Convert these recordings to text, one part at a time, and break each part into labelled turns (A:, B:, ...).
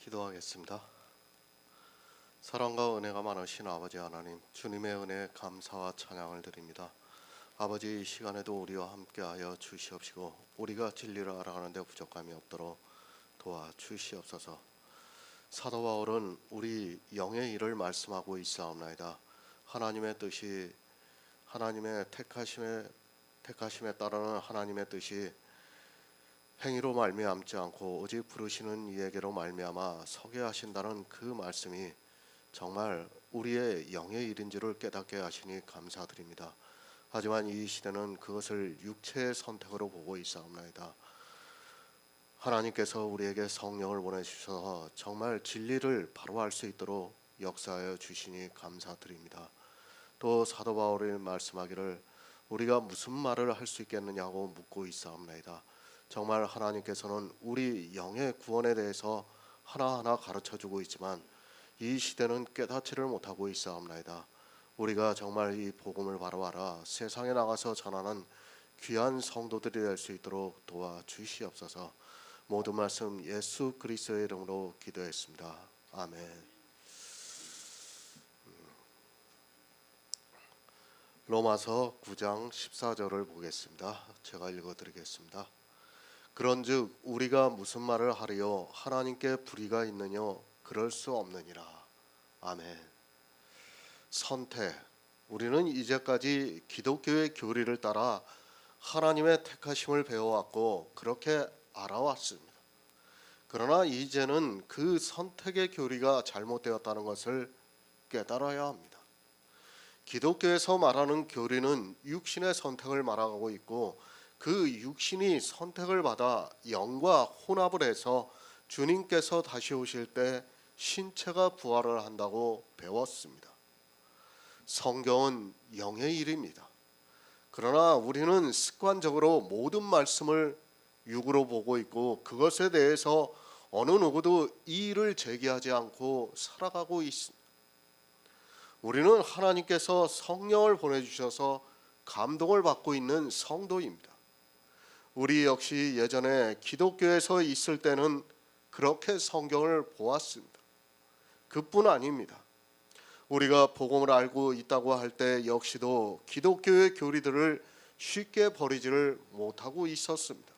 A: 기도하겠습니다. 사랑과 은혜가 많으신 아버지 하나님, 주님의 은혜에 감사와 찬양을 드립니다. 아버지, 이 시간에도 우리와 함께하여 주시옵시고 우리가 진리를 알아가는데 부족함이 없도록 도와주시옵소서. 사도 바울은 우리 영의 일을 말씀하고 있사옵나이다. 하나님의 뜻이, 하나님의 택하심에 따르는 하나님의 뜻이 행위로 말미암지 않고 오직 부르시는 이에게로 말미암아 서게 하신다는 그 말씀이 정말 우리의 영의 일인지를 깨닫게 하시니 감사드립니다. 하지만 이 시대는 그것을 육체의 선택으로 보고 있사옵나이다. 하나님께서 우리에게 성령을 보내주셔서 정말 진리를 바로 알 수 있도록 역사하여 주시니 감사드립니다. 또 사도 바울이 말씀하기를 우리가 무슨 말을 할 수 있겠느냐고 묻고 있사옵나이다. 정말 하나님께서는 우리 영의 구원에 대해서 하나하나 가르쳐주고 있지만 이 시대는 깨닫지를 못하고 있사옵나이다. 우리가 정말 이 복음을 바로 알아 세상에 나가서 전하는 귀한 성도들이 될 수 있도록 도와주시옵소서. 모든 말씀 예수 그리스도의 이름으로 기도했습니다. 아멘. 로마서 9장 14절을 보겠습니다. 제가 읽어드리겠습니다. 그런즉 우리가 무슨 말을 하리요 하나님께 불의가 있느뇨 그럴 수 없느니라. 아멘. 선택. 우리는 이제까지 기독교의 교리를 따라 하나님의 택하심을 배워왔고 그렇게 알아왔습니다. 그러나 이제는 그 선택의 교리가 잘못되었다는 것을 깨달아야 합니다. 기독교에서 말하는 교리는 육신의 선택을 말하고 있고 그 육신이 선택을 받아 영과 혼합을 해서 주님께서 다시 오실 때 신체가 부활을 한다고 배웠습니다. 성경은 영의 일입니다. 그러나 우리는 습관적으로 모든 말씀을 육으로 보고 있고 그것에 대해서 어느 누구도 이의를 제기하지 않고 살아가고 있습니다. 우리는 하나님께서 성령을 보내주셔서 감동을 받고 있는 성도입니다. 우리 역시 예전에 기독교에서 있을 때는 그렇게 성경을 보았습니다. 그뿐 아닙니다. 우리가 복음을 알고 있다고 할 때 역시도 기독교의 교리들을 쉽게 버리지를 못하고 있었습니다.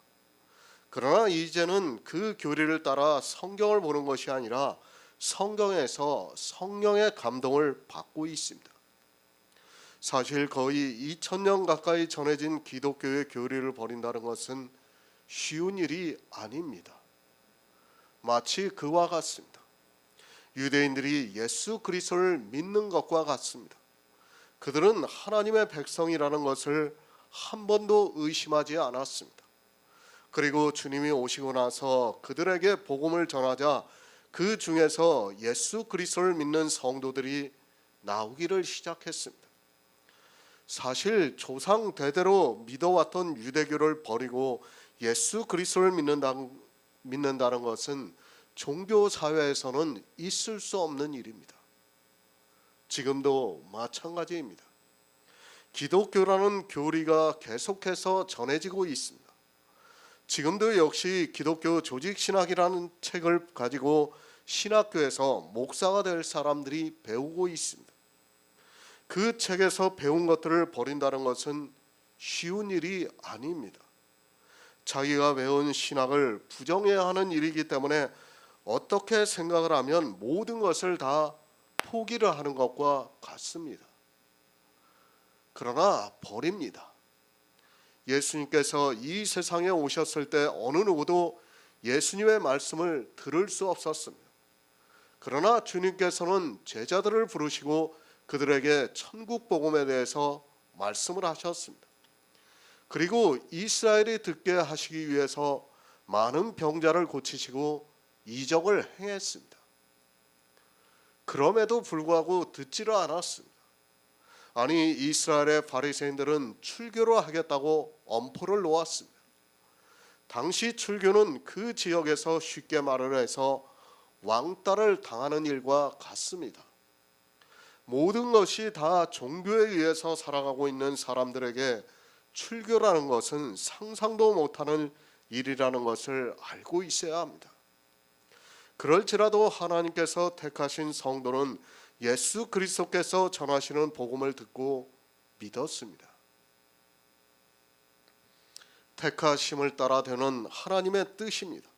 A: 그러나 이제는 그 교리를 따라 성경을 보는 것이 아니라 성경에서 성령의 감동을 받고 있습니다. 사실 거의 2000년 가까이 전해진 기독교의 교리를 버린다는 것은 쉬운 일이 아닙니다. 마치 그와 같습니다. 유대인들이 예수 그리스도를 믿는 것과 같습니다. 그들은 하나님의 백성이라는 것을 한 번도 의심하지 않았습니다. 그리고 주님이 오시고 나서 그들에게 복음을 전하자 그 중에서 예수 그리스도를 믿는 성도들이 나오기를 시작했습니다. 사실 조상 대대로 믿어왔던 유대교를 버리고 예수 그리스도를 믿는다는 것은 종교 사회에서는 있을 수 없는 일입니다. 지금도 마찬가지입니다. 기독교라는 교리가 계속해서 전해지고 있습니다. 지금도 역시 기독교 조직신학이라는 책을 가지고 신학교에서 목사가 될 사람들이 배우고 있습니다. 그 책에서 배운 것들을 버린다는 것은 쉬운 일이 아닙니다. 자기가 배운 신학을 부정해야 하는 일이기 때문에 어떻게 생각을 하면 모든 것을 다 포기를 하는 것과 같습니다. 그러나 버립니다. 예수님께서 이 세상에 오셨을 때 어느 누구도 예수님의 말씀을 들을 수 없었습니다. 그러나 주님께서는 제자들을 부르시고 그들에게 천국 복음에 대해서 말씀을 하셨습니다. 그리고 이스라엘이 듣게 하시기 위해서 많은 병자를 고치시고 이적을 행했습니다. 그럼에도 불구하고 듣지를 않았습니다. 아니, 이스라엘의 바리새인들은 출교를 하겠다고 엄포를 놓았습니다. 당시 출교는 그 지역에서 쉽게 말을 해서 왕따를 당하는 일과 같습니다. 모든 것이 다 종교에 의해서 살아가고 있는 사람들에게 출교라는 것은 상상도 못하는 일이라는 것을 알고 있어야 합니다. 그럴지라도 하나님께서 택하신 성도는 예수 그리스도께서 전하시는 복음을 듣고 믿었습니다. 택하심을 따라 되는 하나님의 뜻입니다.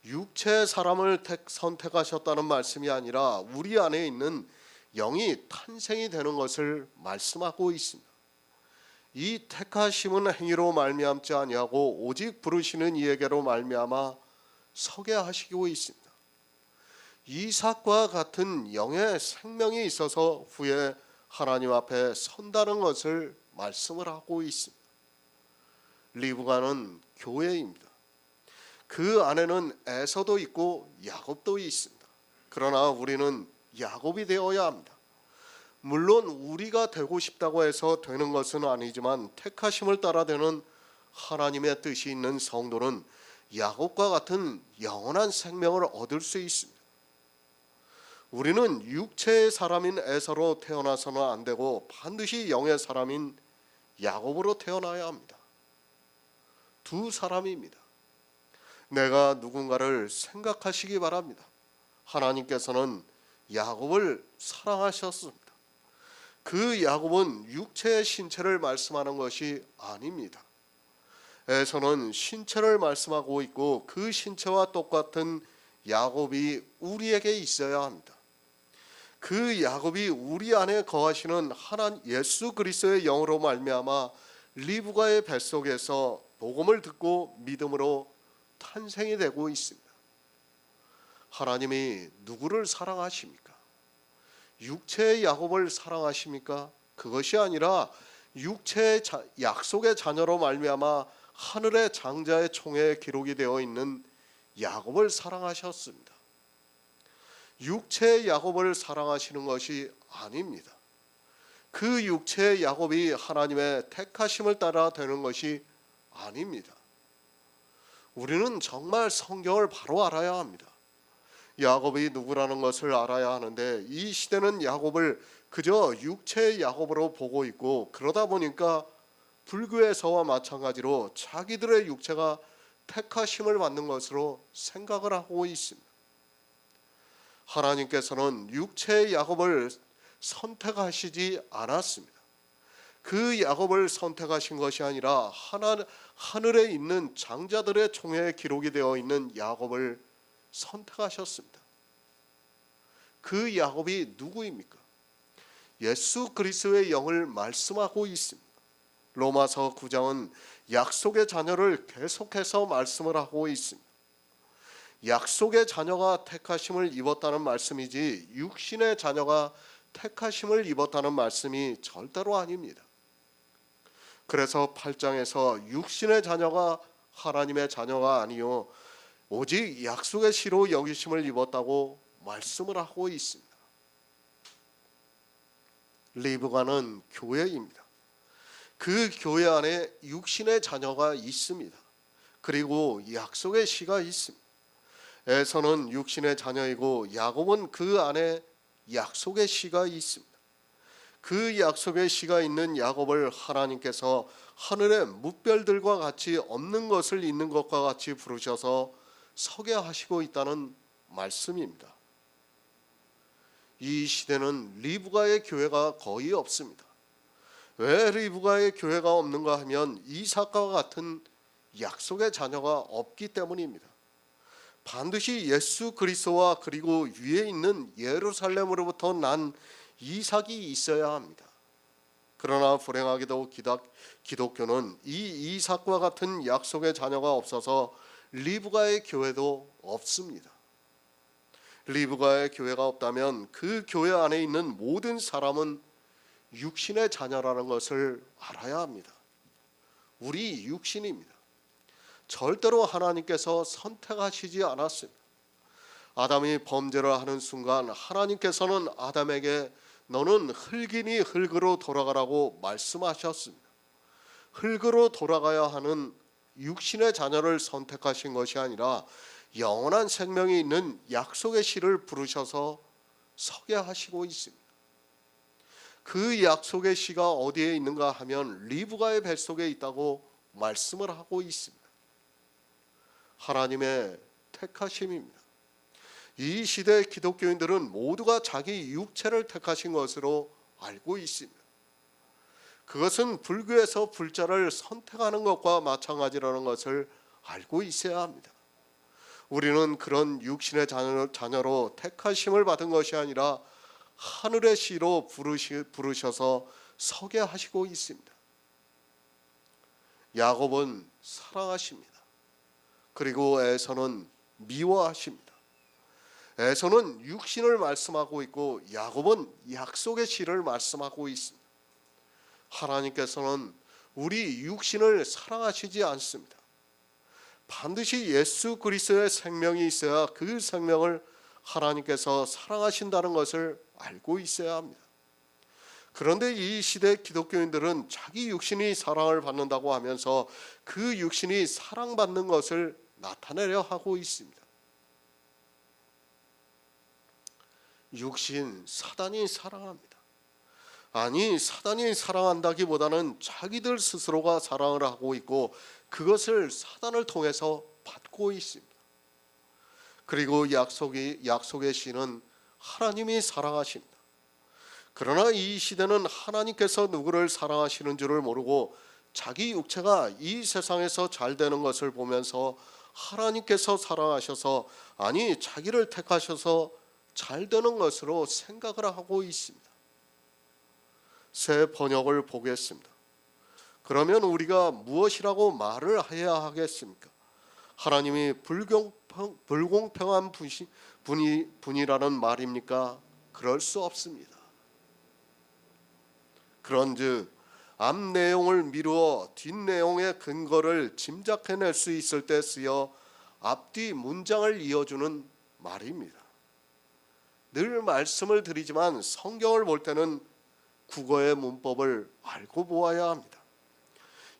A: 육체의 사람을 선택하셨다는 말씀이 아니라 우리 안에 있는 영이 탄생이 되는 것을 말씀하고 있습니다. 이 택하심은 행위로 말미암지 아니하고 오직 부르시는 이에게로 말미암아 서게 하시고 있습니다. 이삭과 같은 영의 생명이 있어서 후에 하나님 앞에 선다는 것을 말씀을 하고 있습니다. 리브가는 교회입니다. 그 안에는 에서도 있고 야곱도 있습니다. 그러나 우리는 야곱이 되어야 합니다. 물론 우리가 되고 싶다고 해서 되는 것은 아니지만 택하심을 따라 되는 하나님의 뜻이 있는 성도는 야곱과 같은 영원한 생명을 얻을 수 있습니다. 우리는 육체의 사람인 에서로 태어나서는 안 되고 반드시 영의 사람인 야곱으로 태어나야 합니다. 두 사람입니다. 내가 누군가를 생각하시기 바랍니다. 하나님께서는 야곱을 사랑하셨습니다. 그 야곱은 육체의 신체를 말씀하는 것이 아닙니다. 에서는 신체를 말씀하고 있고 그 신체와 똑같은 야곱이 우리에게 있어야 합니다. 그 야곱이 우리 안에 거하시는 하나님 예수 그리스도의 영으로 말미암아 리브가의 뱃속에서 복음을 듣고 믿음으로 탄생이 되고 있습니다. 하나님이 누구를 사랑하십니까? 육체의 야곱을 사랑하십니까? 그것이 아니라 육체의 약속의 자녀로 말미암아 하늘의 장자의 총에 기록이 되어 있는 야곱을 사랑하셨습니다. 육체의 야곱을 사랑하시는 것이 아닙니다. 그 육체의 야곱이 하나님의 택하심을 따라 되는 것이 아닙니다. 우리는 정말 성경을 바로 알아야 합니다. 야곱이 누구라는 것을 알아야 하는데 이 시대는 야곱을 그저 육체의 야곱으로 보고 있고 그러다 보니까 불교에서와 마찬가지로 자기들의 육체가 택하심을 받는 것으로 생각을 하고 있습니다. 하나님께서는 육체의 야곱을 선택하시지 않았습니다. 그 야곱을 선택하신 것이 아니라 하늘에 있는 장자들의 총회에 기록이 되어 있는 야곱을 선택하셨습니다. 그 야곱이 누구입니까? 예수 그리스도의 영을 말씀하고 있습니다. 로마서 9장은 약속의 자녀를 계속해서 말씀을 하고 있습니다. 약속의 자녀가 택하심을 입었다는 말씀이지 육신의 자녀가 택하심을 입었다는 말씀이 절대로 아닙니다. 그래서 8장에서 육신의 자녀가 하나님의 자녀가 아니요 오직 약속의 씨로 여기심을 입었다고 말씀을 하고 있습니다. 리브가는 교회입니다. 그 교회 안에 육신의 자녀가 있습니다. 그리고 약속의 씨가 있습니다. 에서는 육신의 자녀이고 야곱은 그 안에 약속의 씨가 있습니다. 그 약속의 씨가 있는 야곱을 하나님께서 하늘의 뭇별들과 같이 없는 것을 있는 것과 같이 부르셔서 서게 하시고 있다는 말씀입니다. 이 시대는 리브가의 교회가 거의 없습니다. 왜 리브가의 교회가 없는가 하면 이삭과 같은 약속의 자녀가 없기 때문입니다. 반드시 예수 그리스도와 그리고 위에 있는 예루살렘으로부터 난 이삭이 있어야 합니다. 그러나 불행하게도 기독교는 이 이삭과 같은 약속의 자녀가 없어서 리브가의 교회도 없습니다. 리브가의 교회가 없다면 그 교회 안에 있는 모든 사람은 육신의 자녀라는 것을 알아야 합니다. 우리 육신입니다. 절대로 하나님께서 선택하시지 않았습니다. 아담이 범죄를 하는 순간 하나님께서는 아담에게 너는 흙이니 흙으로 돌아가라고 말씀하셨습니다. 흙으로 돌아가야 하는 육신의 자녀를 선택하신 것이 아니라 영원한 생명이 있는 약속의 씨를 부르셔서 서게 하시고 있습니다. 그 약속의 씨가 어디에 있는가 하면 리브가의 뱃속에 있다고 말씀을 하고 있습니다. 하나님의 택하심입니다. 이 시대 기독교인들은 모두가 자기 육체를 택하신 것으로 알고 있습니다. 그것은 불교에서 불자를 선택하는 것과 마찬가지라는 것을 알고 있어야 합니다. 우리는 그런 육신의 자녀로 택하심을 받은 것이 아니라 하늘의 씨로 부르셔서 서게 하시고 있습니다. 야곱은 사랑하십니다. 그리고 에서는 미워하십니다. 에서는 육신을 말씀하고 있고 야곱은 약속의 씨를 말씀하고 있습니다. 하나님께서는 우리 육신을 사랑하시지 않습니다. 반드시 예수 그리스도의 생명이 있어야 그 생명을 하나님께서 사랑하신다는 것을 알고 있어야 합니다. 그런데 이 시대 기독교인들은 자기 육신이 사랑을 받는다고 하면서 그 육신이 사랑받는 것을 나타내려 하고 있습니다. 육신, 사단이 사랑합니다. 아니, 사단이 사랑한다기보다는 자기들 스스로가 사랑을 하고 있고 그것을 사단을 통해서 받고 있습니다. 그리고 약속의 씨는 하나님이 사랑하십니다. 그러나 이 시대는 하나님께서 누구를 사랑하시는 줄을 모르고 자기 육체가 이 세상에서 잘 되는 것을 보면서 하나님께서 사랑하셔서, 아니 자기를 택하셔서 잘 되는 것으로 생각을 하고 있습니다. 새 번역을 보겠습니다. 그러면 우리가 무엇이라고 말을 해야 하겠습니까? 하나님이 불공평한 분이라는 말입니까? 그럴 수 없습니다. 그런즉 앞 내용을 미루어 뒷 내용의 근거를 짐작해낼 수 있을 때 쓰여 앞뒤 문장을 이어주는 말입니다. 늘 말씀을 드리지만 성경을 볼 때는 국어의 문법을 알고 보아야 합니다.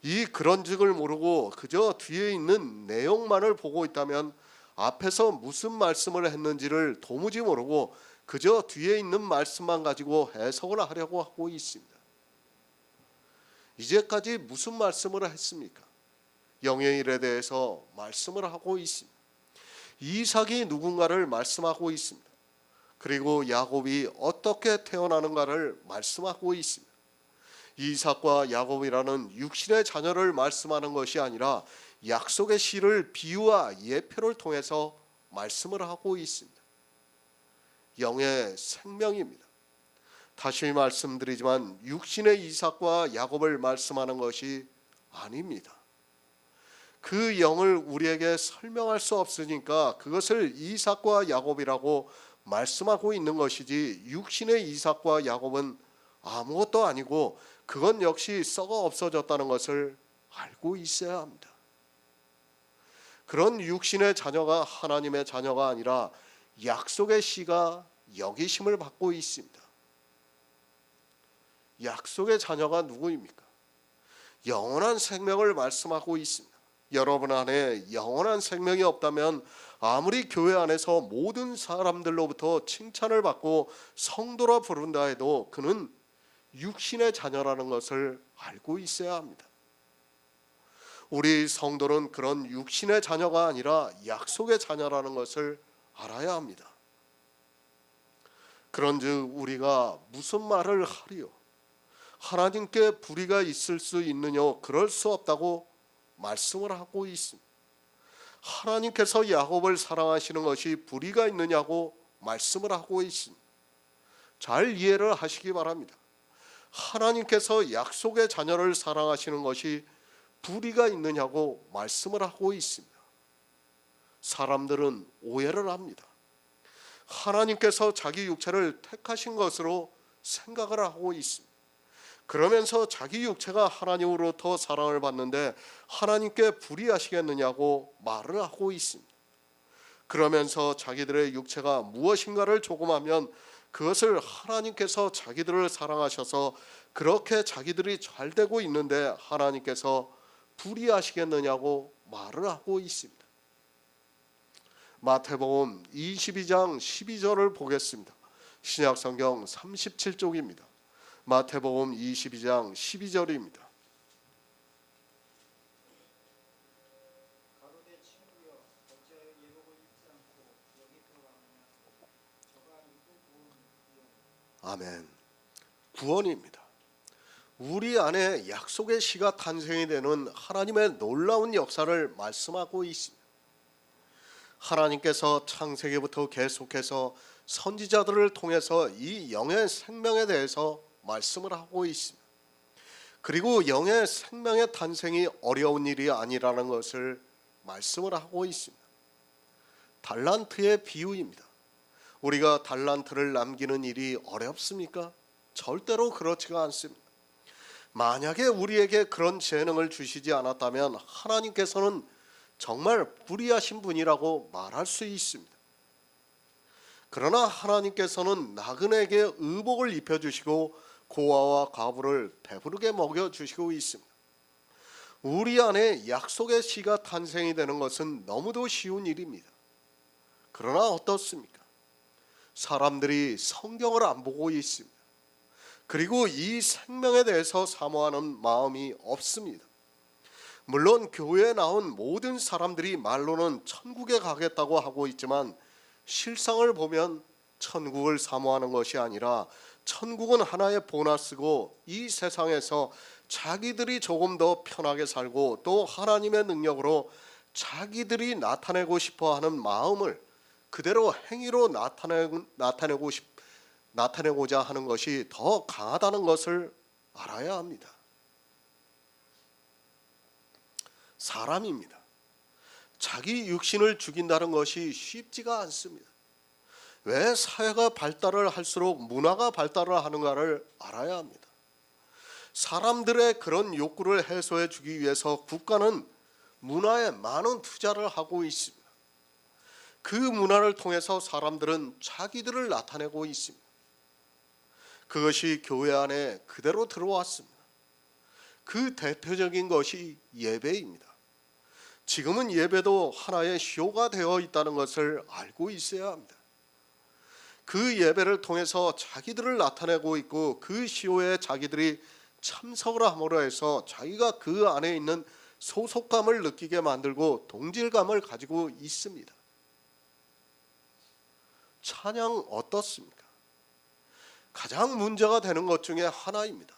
A: 이 그런즉을 모르고 그저 뒤에 있는 내용만을 보고 있다면 앞에서 무슨 말씀을 했는지를 도무지 모르고 그저 뒤에 있는 말씀만 가지고 해석을 하려고 하고 있습니다. 이제까지 무슨 말씀을 했습니까? 영의 일에 대해서 말씀을 하고 있습니다. 이삭이 누군가를 말씀하고 있습니다. 그리고 야곱이 어떻게 태어나는가를 말씀하고 있습니다. 이삭과 야곱이라는 육신의 자녀를 말씀하는 것이 아니라 약속의 씨를 비유와 예표를 통해서 말씀을 하고 있습니다. 영의 생명입니다. 다시 말씀드리지만 육신의 이삭과 야곱을 말씀하는 것이 아닙니다. 그 영을 우리에게 설명할 수 없으니까 그것을 이삭과 야곱이라고 말씀하고 있는 것이지, 육신의 이삭과 야곱은 아무것도 아니고 그건 역시 썩어 없어졌다는 것을 알고 있어야 합니다. 그런 육신의 자녀가 하나님의 자녀가 아니라 약속의 씨가 여기심을 받고 있습니다. 약속의 자녀가 누구입니까? 영원한 생명을 말씀하고 있습니다. 여러분 안에 영원한 생명이 없다면 아무리 교회 안에서 모든 사람들로부터 칭찬을 받고 성도라 부른다 해도 그는 육신의 자녀라는 것을 알고 있어야 합니다. 우리 성도는 그런 육신의 자녀가 아니라 약속의 자녀라는 것을 알아야 합니다. 그런즉 우리가 무슨 말을 하리요? 하나님께 불의가 있을 수 있느냐? 그럴 수 없다고 말씀을 하고 있습니다. 하나님께서 야곱을 사랑하시는 것이 불의가 있느냐고 말씀을 하고 있습니다. 잘 이해를 하시기 바랍니다. 하나님께서 약속의 자녀를 사랑하시는 것이 불의가 있느냐고 말씀을 하고 있습니다. 사람들은 오해를 합니다. 하나님께서 자기 육체를 택하신 것으로 생각을 하고 있습니다. 그러면서 자기 육체가 하나님으로부터 사랑을 받는데 하나님께 불의하시겠느냐고 말을 하고 있습니다. 그러면서 자기들의 육체가 무엇인가를 조금 하면 그것을 하나님께서 자기들을 사랑하셔서 그렇게 자기들이 잘 되고 있는데 하나님께서 불의하시겠느냐고 말을 하고 있습니다. 마태복음 22장 12절을 보겠습니다. 신약성경 37쪽입니다. 마태복음 22장 12절입니다.
B: 가로되 친구여 어찌하여 예복을 입지 않고 여기 들어가느냐
A: 아멘. 구원입니다. 우리 안에 약속의 씨가 탄생이 되는 하나님의 놀라운 역사를 말씀하고 있습니다. 하나님께서 창세기부터 계속해서 선지자들을 통해서 이 영의 생명에 대해서 말씀을 하고 있습니다. 그리고 영의 생명의 탄생이 어려운 일이 아니라는 것을 말씀을 하고 있습니다. 달란트의 비유입니다. 우리가 달란트를 남기는 일이 어렵습니까? 절대로 그렇지가 않습니다. 만약에 우리에게 그런 재능을 주시지 않았다면 하나님께서는 정말 불의하신 분이라고 말할 수 있습니다. 그러나 하나님께서는 나그네에게 의복을 입혀주시고 고아와 과부를 배부르게 먹여주시고 있습니다. 우리 안에 약속의 씨가 탄생이 되는 것은 너무도 쉬운 일입니다. 그러나 어떻습니까? 사람들이 성경을 안 보고 있습니다. 그리고 이 생명에 대해서 사모하는 마음이 없습니다. 물론 교회에 나온 모든 사람들이 말로는 천국에 가겠다고 하고 있지만 실상을 보면 천국을 사모하는 것이 아니라 천국은 하나의 보너스고 이 세상에서 자기들이 조금 더 편하게 살고 또 하나님의 능력으로 자기들이 나타내고 싶어하는 마음을 그대로 행위로 나타내고자 하는 것이 더 강하다는 것을 알아야 합니다. 사람입니다. 자기 육신을 죽인다는 것이 쉽지가 않습니다. 왜 사회가 발달을 할수록 문화가 발달을 하는가를 알아야 합니다. 사람들의 그런 욕구를 해소해 주기 위해서 국가는 문화에 많은 투자를 하고 있습니다. 그 문화를 통해서 사람들은 자기들을 나타내고 있습니다. 그것이 교회 안에 그대로 들어왔습니다. 그 대표적인 것이 예배입니다. 지금은 예배도 하나의 쇼가 되어 있다는 것을 알고 있어야 합니다. 그 예배를 통해서 자기들을 나타내고 있고 그 쇼에 자기들이 참석을 함으로 해서 자기가 그 안에 있는 소속감을 느끼게 만들고 동질감을 가지고 있습니다. 찬양 어떻습니까? 가장 문제가 되는 것 중에 하나입니다.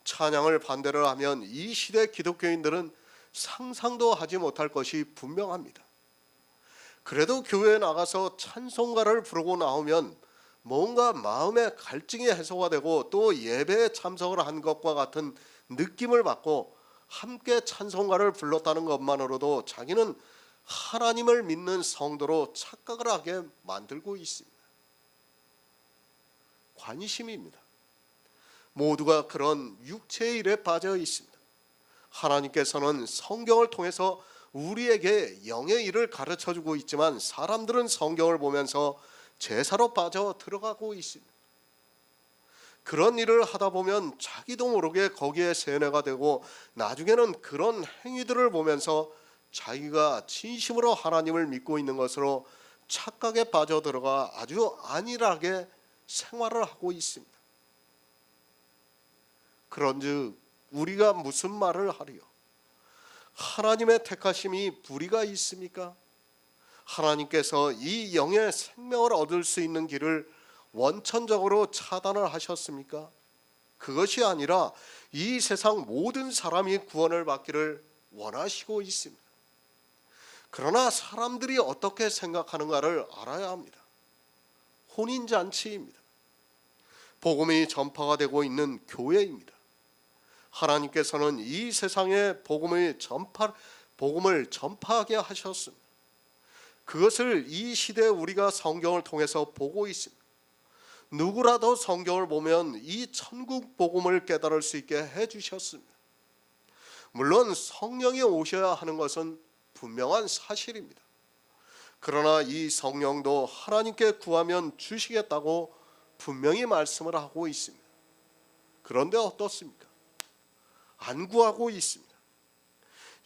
A: 찬양을 반대를 하면 이 시대 기독교인들은 상상도 하지 못할 것이 분명합니다. 그래도 교회에 나가서 찬송가를 부르고 나오면 뭔가 마음의 갈증이 해소가 되고 또 예배에 참석을 한 것과 같은 느낌을 받고 함께 찬송가를 불렀다는 것만으로도 자기는 하나님을 믿는 성도로 착각을 하게 만들고 있습니다. 관심입니다. 모두가 그런 육체의 일에 빠져 있습니다. 하나님께서는 성경을 통해서 우리에게 영의 일을 가르쳐주고 있지만 사람들은 성경을 보면서 제사로 빠져 들어가고 있습니다. 그런 일을 하다 보면 자기도 모르게 거기에 세뇌가 되고 나중에는 그런 행위들을 보면서 자기가 진심으로 하나님을 믿고 있는 것으로 착각에 빠져들어가 아주 안일하게 생활을 하고 있습니다. 그런즉 우리가 무슨 말을 하리요? 하나님의 택하심이 불의가 있습니까? 하나님께서 이 영의 생명을 얻을 수 있는 길을 원천적으로 차단을 하셨습니까? 그것이 아니라 이 세상 모든 사람이 구원을 받기를 원하시고 있습니다. 그러나 사람들이 어떻게 생각하는가를 알아야 합니다. 혼인잔치입니다. 복음이 전파가 되고 있는 교회입니다. 하나님께서는 이 세상에 복음을 전파하게 하셨습니다. 그것을 이 시대에 우리가 성경을 통해서 보고 있습니다. 누구라도 성경을 보면 이 천국 복음을 깨달을 수 있게 해주셨습니다. 물론 성령이 오셔야 하는 것은 분명한 사실입니다. 그러나 이 성령도 하나님께 구하면 주시겠다고 분명히 말씀을 하고 있습니다. 그런데 어떻습니까? 안 구하고 있습니다.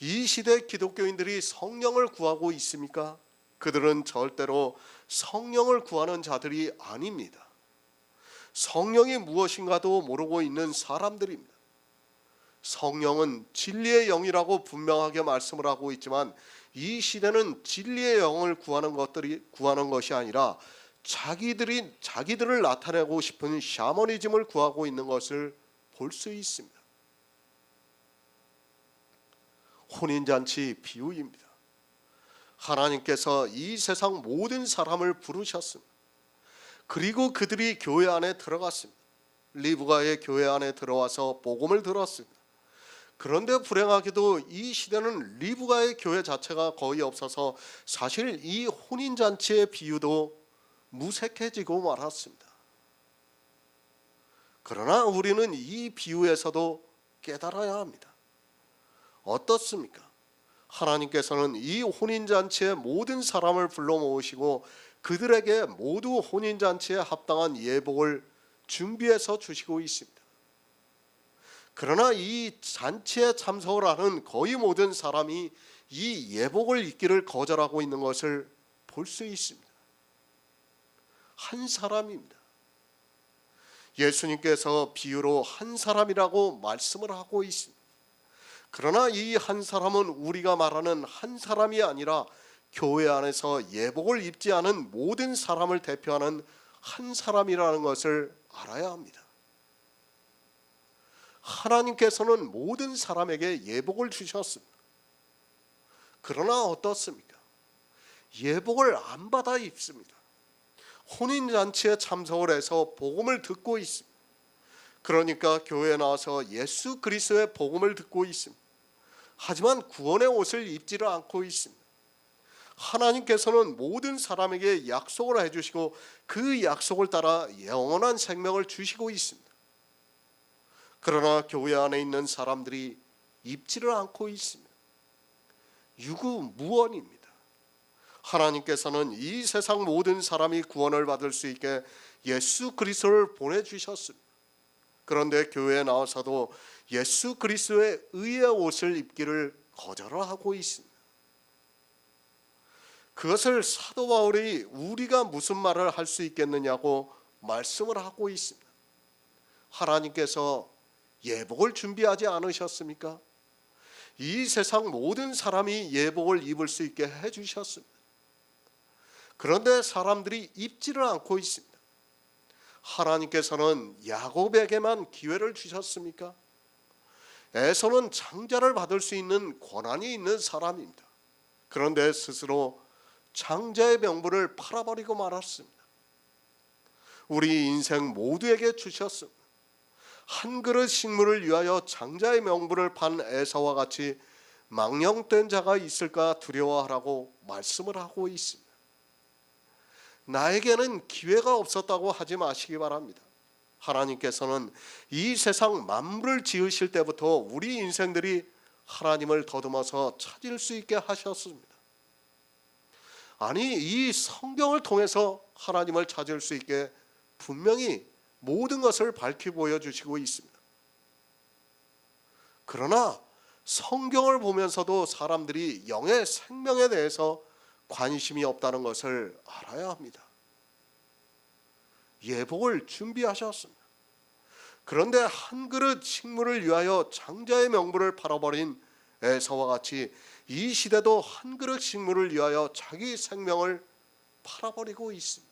A: 이 시대 기독교인들이 성령을 구하고 있습니까? 그들은 절대로 성령을 구하는 자들이 아닙니다. 성령이 무엇인가도 모르고 있는 사람들입니다. 성령은 진리의 영이라고 분명하게 말씀을 하고 있지만 이 시대는 진리의 영을 구하는 것이 아니라 자기들을 나타내고 싶은 샤머니즘을 구하고 있는 것을 볼 수 있습니다. 혼인잔치 비유입니다. 하나님께서 이 세상 모든 사람을 부르셨습니다. 그리고 그들이 교회 안에 들어갔습니다. 리브가의 교회 안에 들어와서 복음을 들었습니다. 그런데 불행하게도 이 시대는 리브가의 교회 자체가 거의 없어서 사실 이 혼인잔치의 비유도 무색해지고 말았습니다. 그러나 우리는 이 비유에서도 깨달아야 합니다. 어떻습니까? 하나님께서는 이 혼인잔치에 모든 사람을 불러 모으시고 그들에게 모두 혼인잔치에 합당한 예복을 준비해서 주시고 있습니다. 그러나 이 잔치에 참석을 하는 거의 모든 사람이 이 예복을 입기를 거절하고 있는 것을 볼 수 있습니다. 한 사람입니다. 예수님께서 비유로 한 사람이라고 말씀을 하고 있습니다. 그러나 이 한 사람은 우리가 말하는 한 사람이 아니라 교회 안에서 예복을 입지 않은 모든 사람을 대표하는 한 사람이라는 것을 알아야 합니다. 하나님께서는 모든 사람에게 예복을 주셨습니다. 그러나 어떻습니까? 예복을 안 받아 입습니다. 혼인잔치에 참석을 해서 복음을 듣고 있습니다. 그러니까 교회에 나와서 예수 그리스도의 복음을 듣고 있습니다. 하지만 구원의 옷을 입지를 않고 있습니다. 하나님께서는 모든 사람에게 약속을 해주시고 그 약속을 따라 영원한 생명을 주시고 있습니다. 그러나 교회 안에 있는 사람들이 입지를 않고 있습니다. 유구무원입니다. 하나님께서는 이 세상 모든 사람이 구원을 받을 수 있게 예수 그리스도를 보내주셨습니다. 그런데 교회에 나와서도 예수 그리스도의 의의 옷을 입기를 거절하고 있습니다. 그것을 사도 바울이 우리가 무슨 말을 할 수 있겠느냐고 말씀을 하고 있습니다. 하나님께서 예복을 준비하지 않으셨습니까? 이 세상 모든 사람이 예복을 입을 수 있게 해주셨습니다. 그런데 사람들이 입지를 않고 있습니다. 하나님께서는 야곱에게만 기회를 주셨습니까? 에서는 장자를 받을 수 있는 권한이 있는 사람입니다. 그런데 스스로 장자의 명분을 팔아버리고 말았습니다. 우리 인생 모두에게 주셨습니다. 한 그릇 식물을 위하여 장자의 명분을 판 에서와 같이 망령된 자가 있을까 두려워하라고 말씀을 하고 있습니다. 나에게는 기회가 없었다고 하지 마시기 바랍니다. 하나님께서는 이 세상 만물을 지으실 때부터 우리 인생들이 하나님을 더듬어서 찾을 수 있게 하셨습니다. 아니, 이 성경을 통해서 하나님을 찾을 수 있게 분명히 모든 것을 밝히 보여주시고 있습니다. 그러나 성경을 보면서도 사람들이 영의 생명에 대해서 관심이 없다는 것을 알아야 합니다. 예복을 준비하셨습니다. 그런데 한 그릇 식물을 위하여 장자의 명분을 팔아버린 에서와 같이 이 시대도 한 그릇 식물을 위하여 자기 생명을 팔아버리고 있습니다.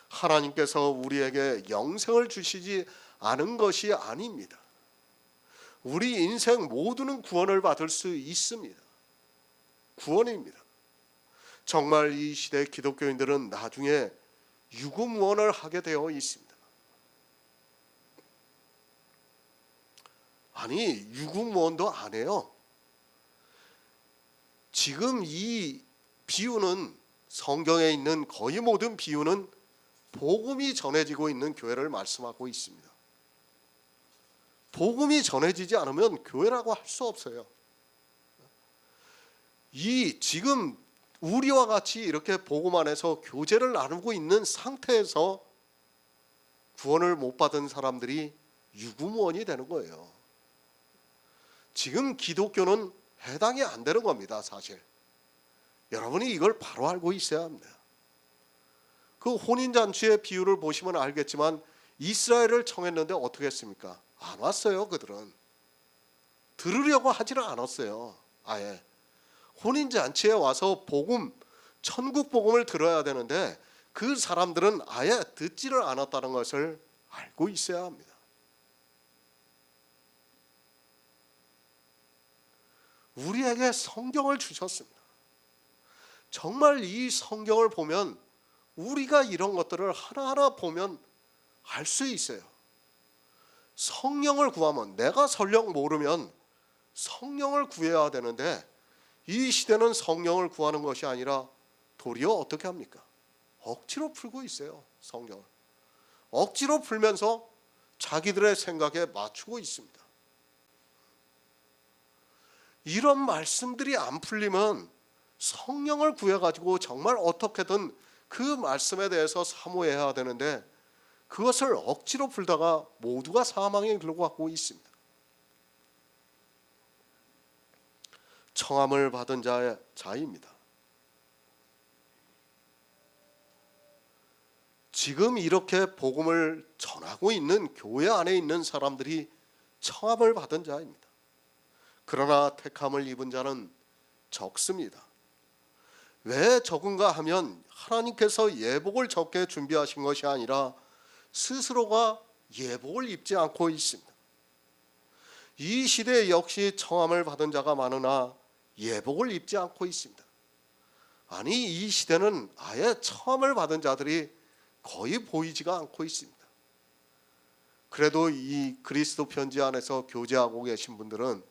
A: 하나님께서 우리에게 영생을 주시지 않은 것이 아닙니다. 우리 인생 모두는 구원을 받을 수 있습니다. 구원입니다. 정말 이 시대 기독교인들은 나중에 유구무원을 하게 되어 있습니다. 아니, 유구무원도 안 해요. 지금 이 비유는, 성경에 있는 거의 모든 비유는 복음이 전해지고 있는 교회를 말씀하고 있습니다. 복음이 전해지지 않으면 교회라고 할 수 없어요. 이 지금 우리와 같이 이렇게 복음 안에서 교제를 나누고 있는 상태에서 구원을 못 받은 사람들이 유구무원이 되는 거예요. 지금 기독교는 해당이 안 되는 겁니다, 사실. 여러분이 이걸 바로 알고 있어야 합니다. 그 혼인잔치의 비유를 보시면 알겠지만 이스라엘을 청했는데 어떻게 했습니까? 안 왔어요. 그들은 들으려고 하지를 않았어요. 아예 혼인잔치에 와서 복음 천국 복음을 들어야 되는데 그 사람들은 아예 듣지를 않았다는 것을 알고 있어야 합니다. 우리에게 성경을 주셨습니다. 정말 이 성경을 보면 우리가 이런 것들을 하나하나 보면 알 수 있어요. 성령을 구하면, 내가 설령 모르면 성령을 구해야 되는데 이 시대는 성령을 구하는 것이 아니라 도리어 어떻게 합니까? 억지로 풀고 있어요. 성경을 억지로 풀면서 자기들의 생각에 맞추고 있습니다. 이런 말씀들이 안 풀리면 성령을 구해가지고 정말 어떻게든 그 말씀에 대해서 사모해야 되는데 그것을 억지로 풀다가 모두가 사망에 이르고 있습니다. 청함을 받은 자입니다. 지금 이렇게 복음을 전하고 있는 교회 안에 있는 사람들이 청함을 받은 자입니다. 그러나 택함을 입은 자는 적습니다. 왜 적은가 하면 하나님께서 예복을 적게 준비하신 것이 아니라 스스로가 예복을 입지 않고 있습니다. 이 시대에 역시 청함을 받은 자가 많으나 예복을 입지 않고 있습니다. 아니, 이 시대는 아예 청함을 받은 자들이 거의 보이지가 않고 있습니다. 그래도 이 그리스도 편지 안에서 교제하고 계신 분들은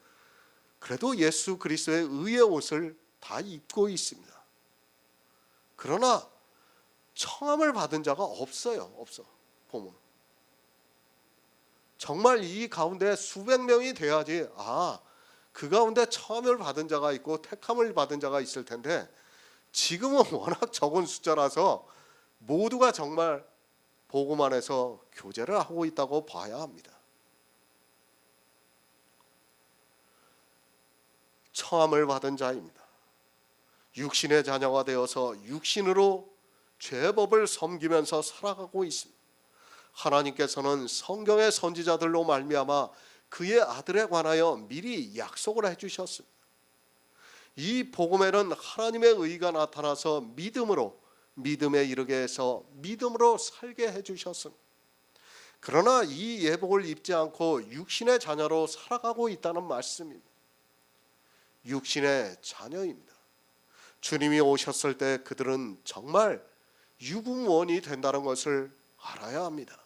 A: 그래도 예수 그리스도의 의의 옷을 다 입고 있습니다. 그러나 청함을 받은 자가 없어요. 보면 정말 이 가운데 수백 명이 돼야지 그 가운데 청함을 받은 자가 있고 택함을 받은 자가 있을 텐데 지금은 워낙 적은 숫자라서 모두가 정말 복음 안에서 교제를 하고 있다고 봐야 합니다. 청함을 받은 자입니다. 육신의 자녀가 되어서 육신으로 죄법을 섬기면서 살아가고 있습니다. 하나님께서는 성경의 선지자들로 말미암아 그의 아들에 관하여 미리 약속을 해주셨습니다. 이 복음에는 하나님의 의가 나타나서 믿음에 이르게 해서 믿음으로 살게 해주셨습니다. 그러나 이 예복을 입지 않고 육신의 자녀로 살아가고 있다는 말씀입니다. 육신의 자녀입니다. 주님이 오셨을 때 그들은 정말 유구무원이 된다는 것을 알아야 합니다.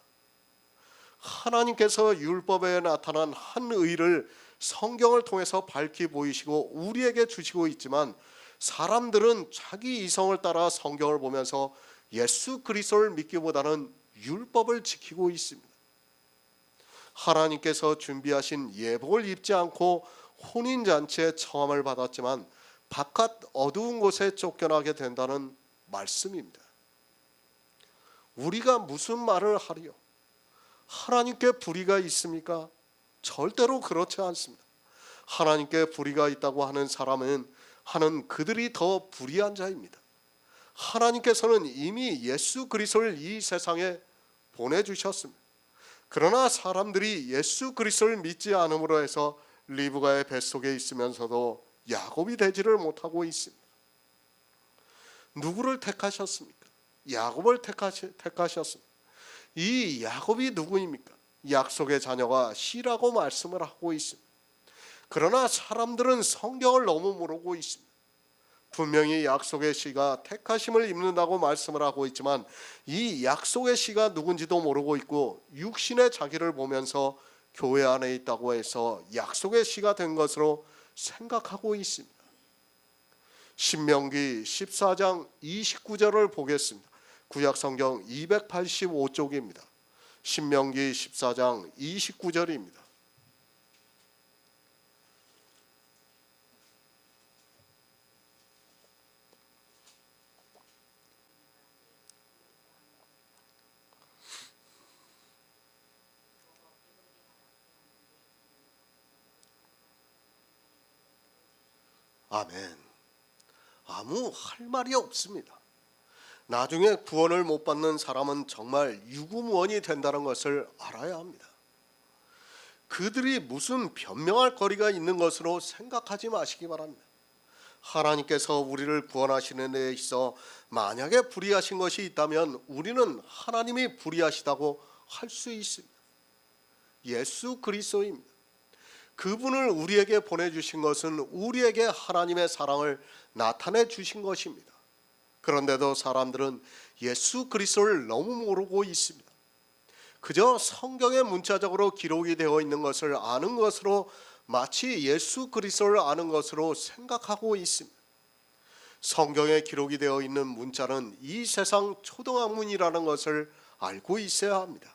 A: 하나님께서 율법에 나타난 한 의를 성경을 통해서 밝히 보이시고 우리에게 주시고 있지만 사람들은 자기 이성을 따라 성경을 보면서 예수 그리스도를 믿기보다는 율법을 지키고 있습니다. 하나님께서 준비하신 예복을 입지 않고 혼인잔치에 청함을 받았지만 바깥 어두운 곳에 쫓겨나게 된다는 말씀입니다. 우리가 무슨 말을 하리요? 하나님께 불의가 있습니까? 절대로 그렇지 않습니다. 하나님께 불의가 있다고 하는 사람은 그들이 더 불의한 자입니다. 하나님께서는 이미 예수 그리스도를 이 세상에 보내주셨습니다. 그러나 사람들이 예수 그리스도를 믿지 않음으로 해서 리브가의 뱃속에 있으면서도 야곱이 되지를 못하고 있습니다. 누구를 택하셨습니까? 야곱을 택하셨습니다. 이 야곱이 누구입니까? 약속의 자녀가 씨라고 말씀을 하고 있습니다. 그러나 사람들은 성경을 너무 모르고 있습니다. 분명히 약속의 씨가 택하심을 입는다고 말씀을 하고 있지만 이 약속의 씨가 누군지도 모르고 있고 육신의 자기를 보면서 교회 안에 있다고 해서 약속의 씨가 된 것으로 생각하고 있습니다. 신명기 14장 29절을 보겠습니다. 구약성경 285쪽입니다. 신명기 14장 29절입니다. 아멘. 아무 할 말이 없습니다. 나중에 구원을 못 받는 사람은 정말 유구무원이 된다는 것을 알아야 합니다. 그들이 무슨 변명할 거리가 있는 것으로 생각하지 마시기 바랍니다. 하나님께서 우리를 구원하시는 데 있어 만약에 불의하신 것이 있다면 우리는 하나님이 불의하시다고 할 수 있습니다. 예수 그리스도입니다. 그분을 우리에게 보내주신 것은 우리에게 하나님의 사랑을 나타내 주신 것입니다. 그런데도 사람들은 예수 그리스도를 너무 모르고 있습니다. 그저 성경에 문자적으로 기록이 되어 있는 것을 아는 것으로 마치 예수 그리스도를 아는 것으로 생각하고 있습니다. 성경에 기록이 되어 있는 문자는 이 세상 초등학문이라는 것을 알고 있어야 합니다.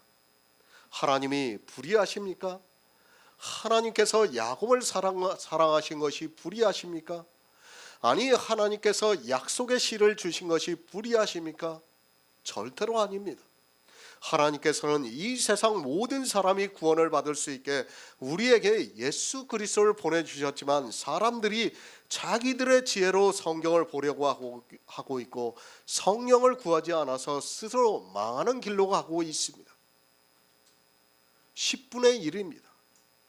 A: 하나님이 불의하십니까? 하나님께서 야곱을 사랑하신 것이 불의하십니까? 아니, 하나님께서 약속의 씨를 주신 것이 불의하십니까? 절대로 아닙니다. 하나님께서는 이 세상 모든 사람이 구원을 받을 수 있게 우리에게 예수 그리스도를 보내주셨지만 사람들이 자기들의 지혜로 성경을 보려고 하고 있고 성령을 구하지 않아서 스스로 망하는 길로 가고 있습니다. 10분의 1입니다.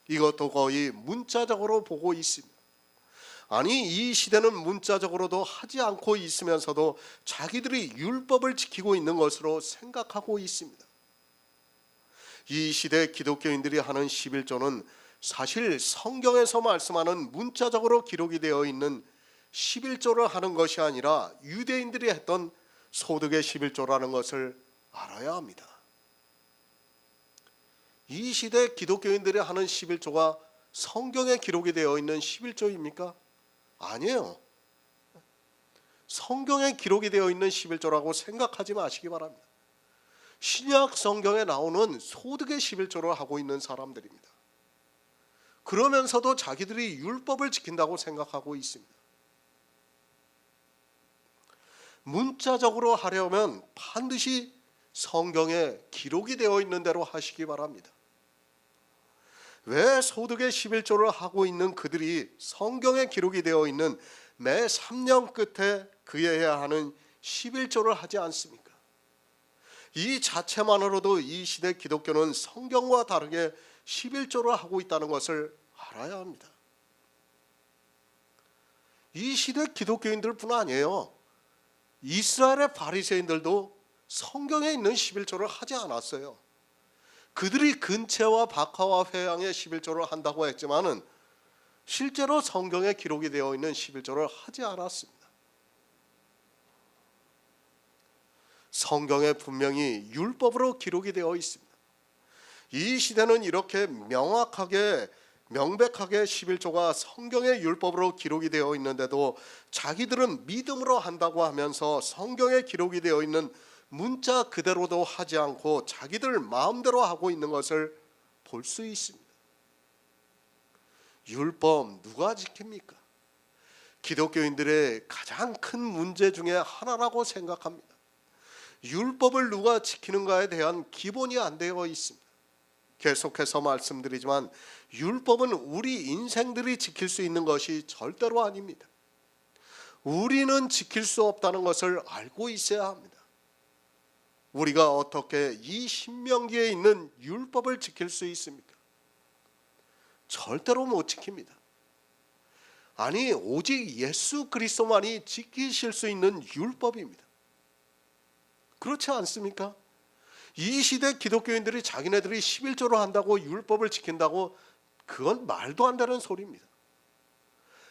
A: 이것도 거의 문자적으로 보고 있습니다. 아니, 이 시대는 문자적으로도 하지 않고 있으면서도 자기들이 율법을 지키고 있는 것으로 생각하고 있습니다. 이 시대 기독교인들이 하는 11조는 사실 성경에서 말씀하는 문자적으로 기록이 되어 있는 11조를 하는 것이 아니라 유대인들이 했던 소득의 11조라는 것을 알아야 합니다. 이 시대 기독교인들이 하는 11조가 성경에 기록이 되어 있는 11조입니까? 아니에요. 성경에 기록이 되어 있는 11조라고 생각하지 마시기 바랍니다. 신약 성경에 나오는 소득의 11조를 하고 있는 사람들입니다. 그러면서도 자기들이 율법을 지킨다고 생각하고 있습니다. 문자적으로 하려면 반드시 성경에 기록이 되어 있는 대로 하시기 바랍니다. 왜 소득의 11조를 하고 있는 그들이 성경에 기록이 되어 있는 매 3년 끝에 그해야 하는 11조를 하지 않습니까? 이 자체만으로도 이 시대 기독교는 성경과 다르게 11조를 하고 있다는 것을 알아야 합니다. 이 시대 기독교인들뿐 아니에요. 이스라엘의 바리새인들도 성경에 있는 11조를 하지 않았어요. 그들이 근체와 박하와 회양의 11조를 한다고 했지만은 실제로 성경에 기록이 되어 있는 11조를 하지 않았습니다. 성경에 분명히 율법으로 기록이 되어 있습니다. 이 시대는 이렇게 명확하게 명백하게 11조가 성경의 율법으로 기록이 되어 있는데도 자기들은 믿음으로 한다고 하면서 성경에 기록이 되어 있는 문자 그대로도 하지 않고 자기들 마음대로 하고 있는 것을 볼 수 있습니다. 율법 누가 지킵니까? 기독교인들의 가장 큰 문제 중에 하나라고 생각합니다. 율법을 누가 지키는가에 대한 기본이 안 되어 있습니다. 계속해서 말씀드리지만 율법은 우리 인생들이 지킬 수 있는 것이 절대로 아닙니다. 우리는 지킬 수 없다는 것을 알고 있어야 합니다. 우리가 어떻게 이 신명기에 있는 율법을 지킬 수 있습니까? 절대로 못 지킵니다. 아니, 오직 예수 그리스도만이 지키실 수 있는 율법입니다. 그렇지 않습니까? 이 시대 기독교인들이 자기네들이 11조로 한다고 율법을 지킨다고, 그건 말도 안 되는 소리입니다.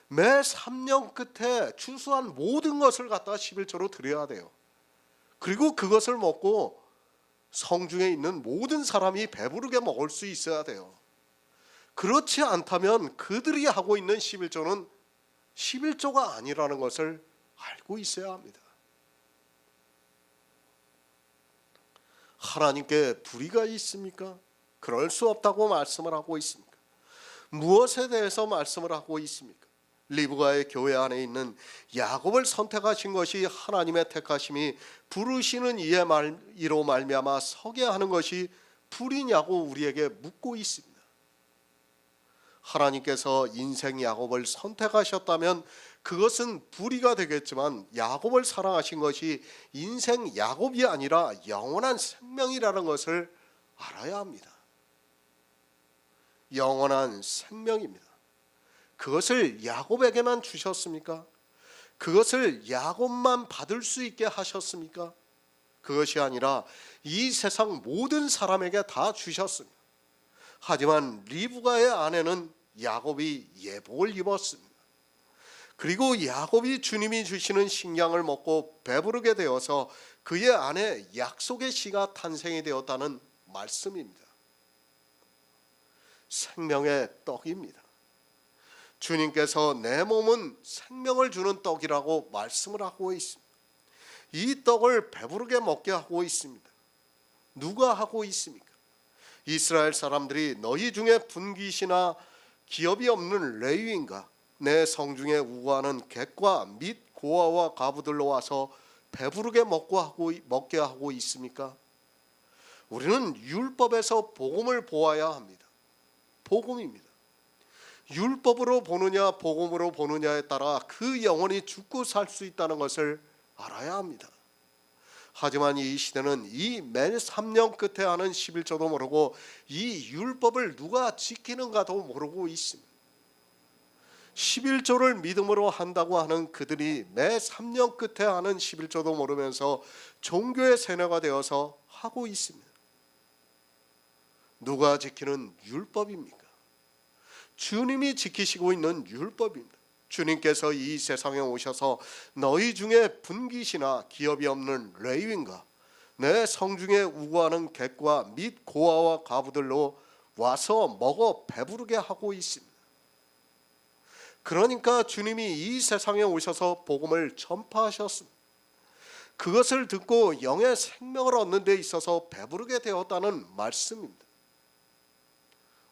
A: 매 3년 끝에 추수한 모든 것을 갖다 11조로 드려야 돼요. 그리고 그것을 먹고 성중에 있는 모든 사람이 배부르게 먹을 수 있어야 돼요. 그렇지 않다면 그들이 하고 있는 11조는 11조가 아니라는 것을 알고 있어야 합니다. 하나님께 불의가 있습니까? 그럴 수 없다고 말씀을 하고 있습니까? 무엇에 대해서 말씀을 하고 있습니까? 리브가의 교회 안에 있는 야곱을 선택하신 것이 하나님의 택하심이 부르시는 이로 말미암아 서게 하는 것이 불이냐고 우리에게 묻고 있습니다. 하나님께서 인생 야곱을 선택하셨다면 그것은 불의가 되겠지만 야곱을 사랑하신 것이 인생 야곱이 아니라 영원한 생명이라는 것을 알아야 합니다. 영원한 생명입니다. 그것을 야곱에게만 주셨습니까? 그것을 야곱만 받을 수 있게 하셨습니까? 그것이 아니라 이 세상 모든 사람에게 다 주셨습니다. 하지만 리브가의 아내는 야곱이 예복을 입었습니다. 그리고 야곱이 주님이 주시는 식량을 먹고 배부르게 되어서 그의 안에 약속의 씨가 탄생이 되었다는 말씀입니다. 생명의 떡입니다. 주님께서 내 몸은 생명을 주는 떡이라고 말씀을 하고 있습니다. 이 떡을 배부르게 먹게 하고 있습니다. 누가 하고 있습니까? 이스라엘 사람들이 너희 중에 분깃이나 기업이 없는 레위인과 내 성중에 우거하는 객과 및 고아와 과부들로 와서 배부르게 먹게 하고 있습니까? 우리는 율법에서 복음을 보아야 합니다. 복음입니다. 율법으로 보느냐 복음으로 보느냐에 따라 그 영혼이 죽고 살 수 있다는 것을 알아야 합니다. 하지만 이 시대는 이 매 3년 끝에 하는 11조도 모르고 이 율법을 누가 지키는가도 모르고 있습니다. 11조를 믿음으로 한다고 하는 그들이 매 3년 끝에 하는 11조도 모르면서 종교의 세뇌가 되어서 하고 있습니다. 누가 지키는 율법입니까? 주님이 지키시고 있는 율법입니다. 주님께서 이 세상에 오셔서 너희 중에 분깃이나 기업이 없는 레위인과 내 성중에 우거하는 객과 및 고아와 과부들로 와서 먹어 배부르게 하고 있습니다. 그러니까 주님이 이 세상에 오셔서 복음을 전파하셨습니다. 그것을 듣고 영의 생명을 얻는 데 있어서 배부르게 되었다는 말씀입니다.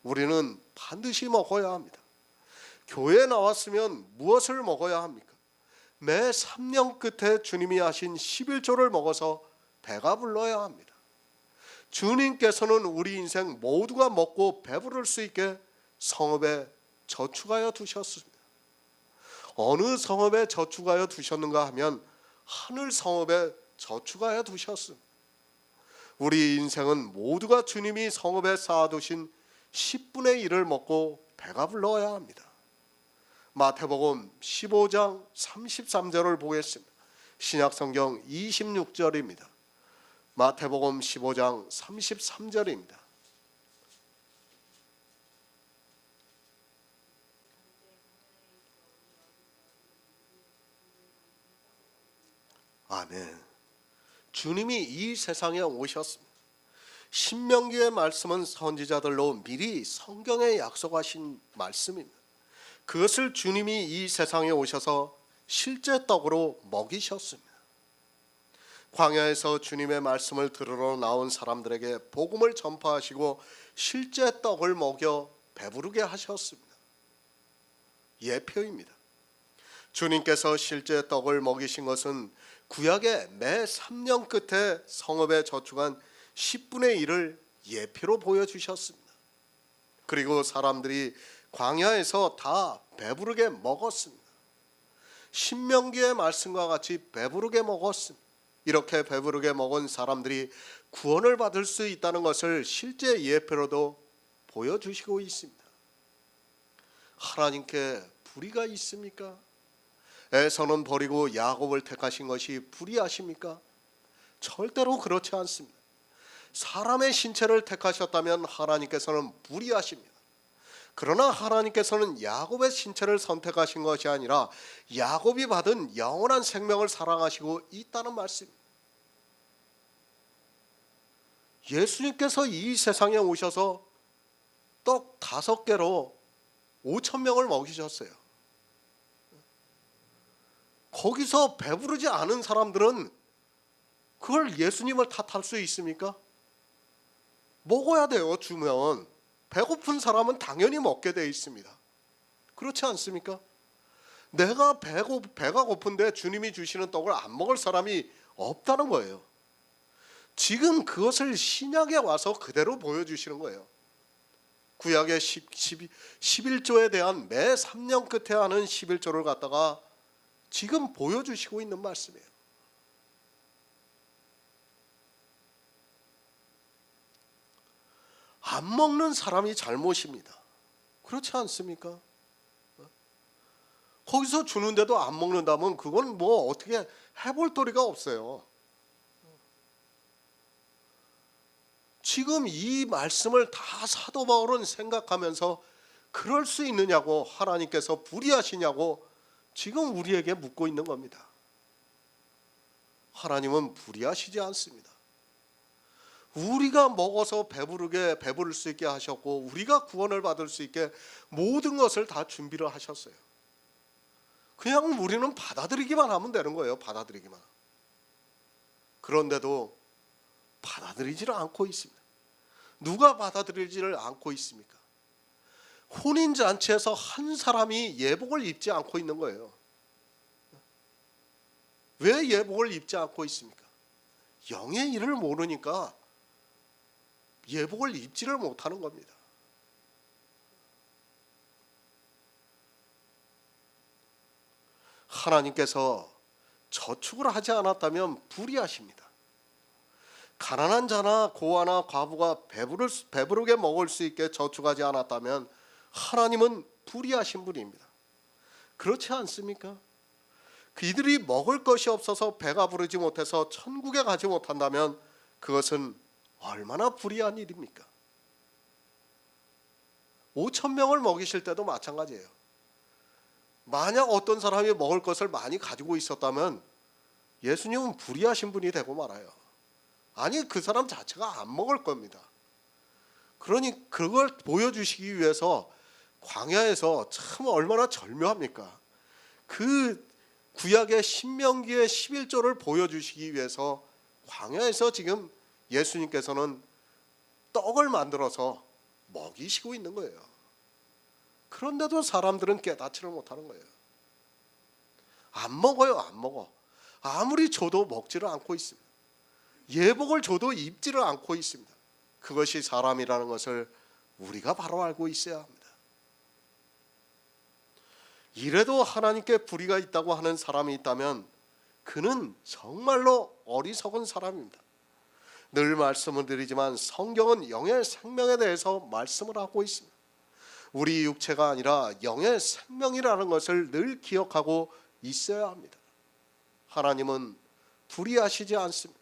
A: 우리는 반드시 먹어야 합니다. 교회에 나왔으면 무엇을 먹어야 합니까? 매 3년 끝에 주님이 하신 11조를 먹어서 배가 불러야 합니다. 주님께서는 우리 인생 모두가 먹고 배부를 수 있게 성읍에 저축하여 두셨습니다. 어느 성읍에 저축하여 두셨는가 하면 하늘 성읍에 저축하여 두셨습니다. 우리 인생은 모두가 주님이 성읍에 쌓아두신 10분의 1을 먹고 배가 불러야 합니다. 마태복음 15장 33절을 보겠습니다. 신약성경 26절입니다. 마태복음 15장 33절입니다. 아멘. 주님이 이 세상에 오셨습니다. 신명기의 말씀은 선지자들로 미리 성경에 약속하신 말씀입니다. 그것을 주님이 이 세상에 오셔서 실제 떡으로 먹이셨습니다. 광야에서 주님의 말씀을 들으러 나온 사람들에게 복음을 전파하시고 실제 떡을 먹여 배부르게 하셨습니다. 예표입니다. 주님께서 실제 떡을 먹이신 것은 구약의 매 3년 끝에 성읍에 저축한 10분의 1을 예표로 보여주셨습니다. 그리고 사람들이 광야에서 다 배부르게 먹었습니다. 신명기의 말씀과 같이 배부르게 먹었습니다. 이렇게 배부르게 먹은 사람들이 구원을 받을 수 있다는 것을 실제 예표로도 보여주시고 있습니다. 하나님께 불의가 있습니까? 에서는 버리고 야곱을 택하신 것이 불의하십니까? 절대로 그렇지 않습니다. 사람의 신체를 택하셨다면 하나님께서는 불의하십니다. 그러나 하나님께서는 야곱의 신체를 선택하신 것이 아니라 야곱이 받은 영원한 생명을 사랑하시고 있다는 말씀입니다. 예수님께서 이 세상에 오셔서 떡 5개로 5,000명을 먹이셨어요. 거기서 배부르지 않은 사람들은 그걸 예수님을 탓할 수 있습니까? 먹어야 돼요. 주면 배고픈 사람은 당연히 먹게 돼 있습니다. 그렇지 않습니까? 내가 배가 고픈데 주님이 주시는 떡을 안 먹을 사람이 없다는 거예요. 지금 그것을 신약에 와서 그대로 보여주시는 거예요. 구약의 11조에 대한 매 3년 끝에 하는 11조를 갖다가 지금 보여주시고 있는 말씀이에요. 안 먹는 사람이 잘못입니다. 그렇지 않습니까?
B: 거기서 주는데도 안 먹는다면 그건 뭐 어떻게 해볼 도리가 없어요. 지금 이 말씀을 다 사도 바울은 생각하면서 그럴 수 있느냐고, 하나님께서 불의하시냐고 지금 우리에게 묻고 있는 겁니다. 하나님은 불의하시지 않습니다. 우리가 먹어서 배부를 수 있게 하셨고, 우리가 구원을 받을 수 있게 모든 것을 다 준비를 하셨어요. 그냥 우리는 받아들이기만 하면 되는 거예요. 받아들이기만. 그런데도 받아들이지를 않고 있습니다. 누가 받아들이지를 않고 있습니까? 혼인잔치에서 한 사람이 예복을 입지 않고 있는 거예요. 왜 예복을 입지 않고 있습니까? 영의 일을 모르니까 예복을 입지를 못하는 겁니다. 하나님께서 저축을 하지 않았다면 불의하십니다. 가난한 자나 고아나 과부가 배부르게 먹을 수 있게 저축하지 않았다면 하나님은 불의하신 분입니다. 그렇지 않습니까? 그들이 먹을 것이 없어서 배가 부르지 못해서 천국에 가지 못한다면 그것은 얼마나 불의한 일입니까? 5,000명을 먹이실 때도 마찬가지예요. 만약 어떤 사람이 먹을 것을 많이 가지고 있었다면 예수님은 불의하신 분이 되고 말아요. 아니, 그 사람 자체가 안 먹을 겁니다. 그러니 그걸 보여주시기 위해서 광야에서 참 얼마나 절묘합니까? 그 구약의 신명기의 11조를 보여주시기 위해서 광야에서 지금 예수님께서는 떡을 만들어서 먹이시고 있는 거예요. 그런데도 사람들은 깨닫지를 못하는 거예요. 안 먹어요. 안 먹어. 아무리 줘도 먹지를 않고 있습니다. 예복을 줘도 입지를 않고 있습니다. 그것이 사람이라는 것을 우리가 바로 알고 있어야 합니다. 이래도 하나님께 불의가 있다고 하는 사람이 있다면 그는 정말로 어리석은 사람입니다. 늘 말씀을 드리지만 성경은 영의 생명에 대해서 말씀을 하고 있습니다. 우리 육체가 아니라 영의 생명이라는 것을 늘 기억하고 있어야 합니다. 하나님은 불의하시지 않습니다.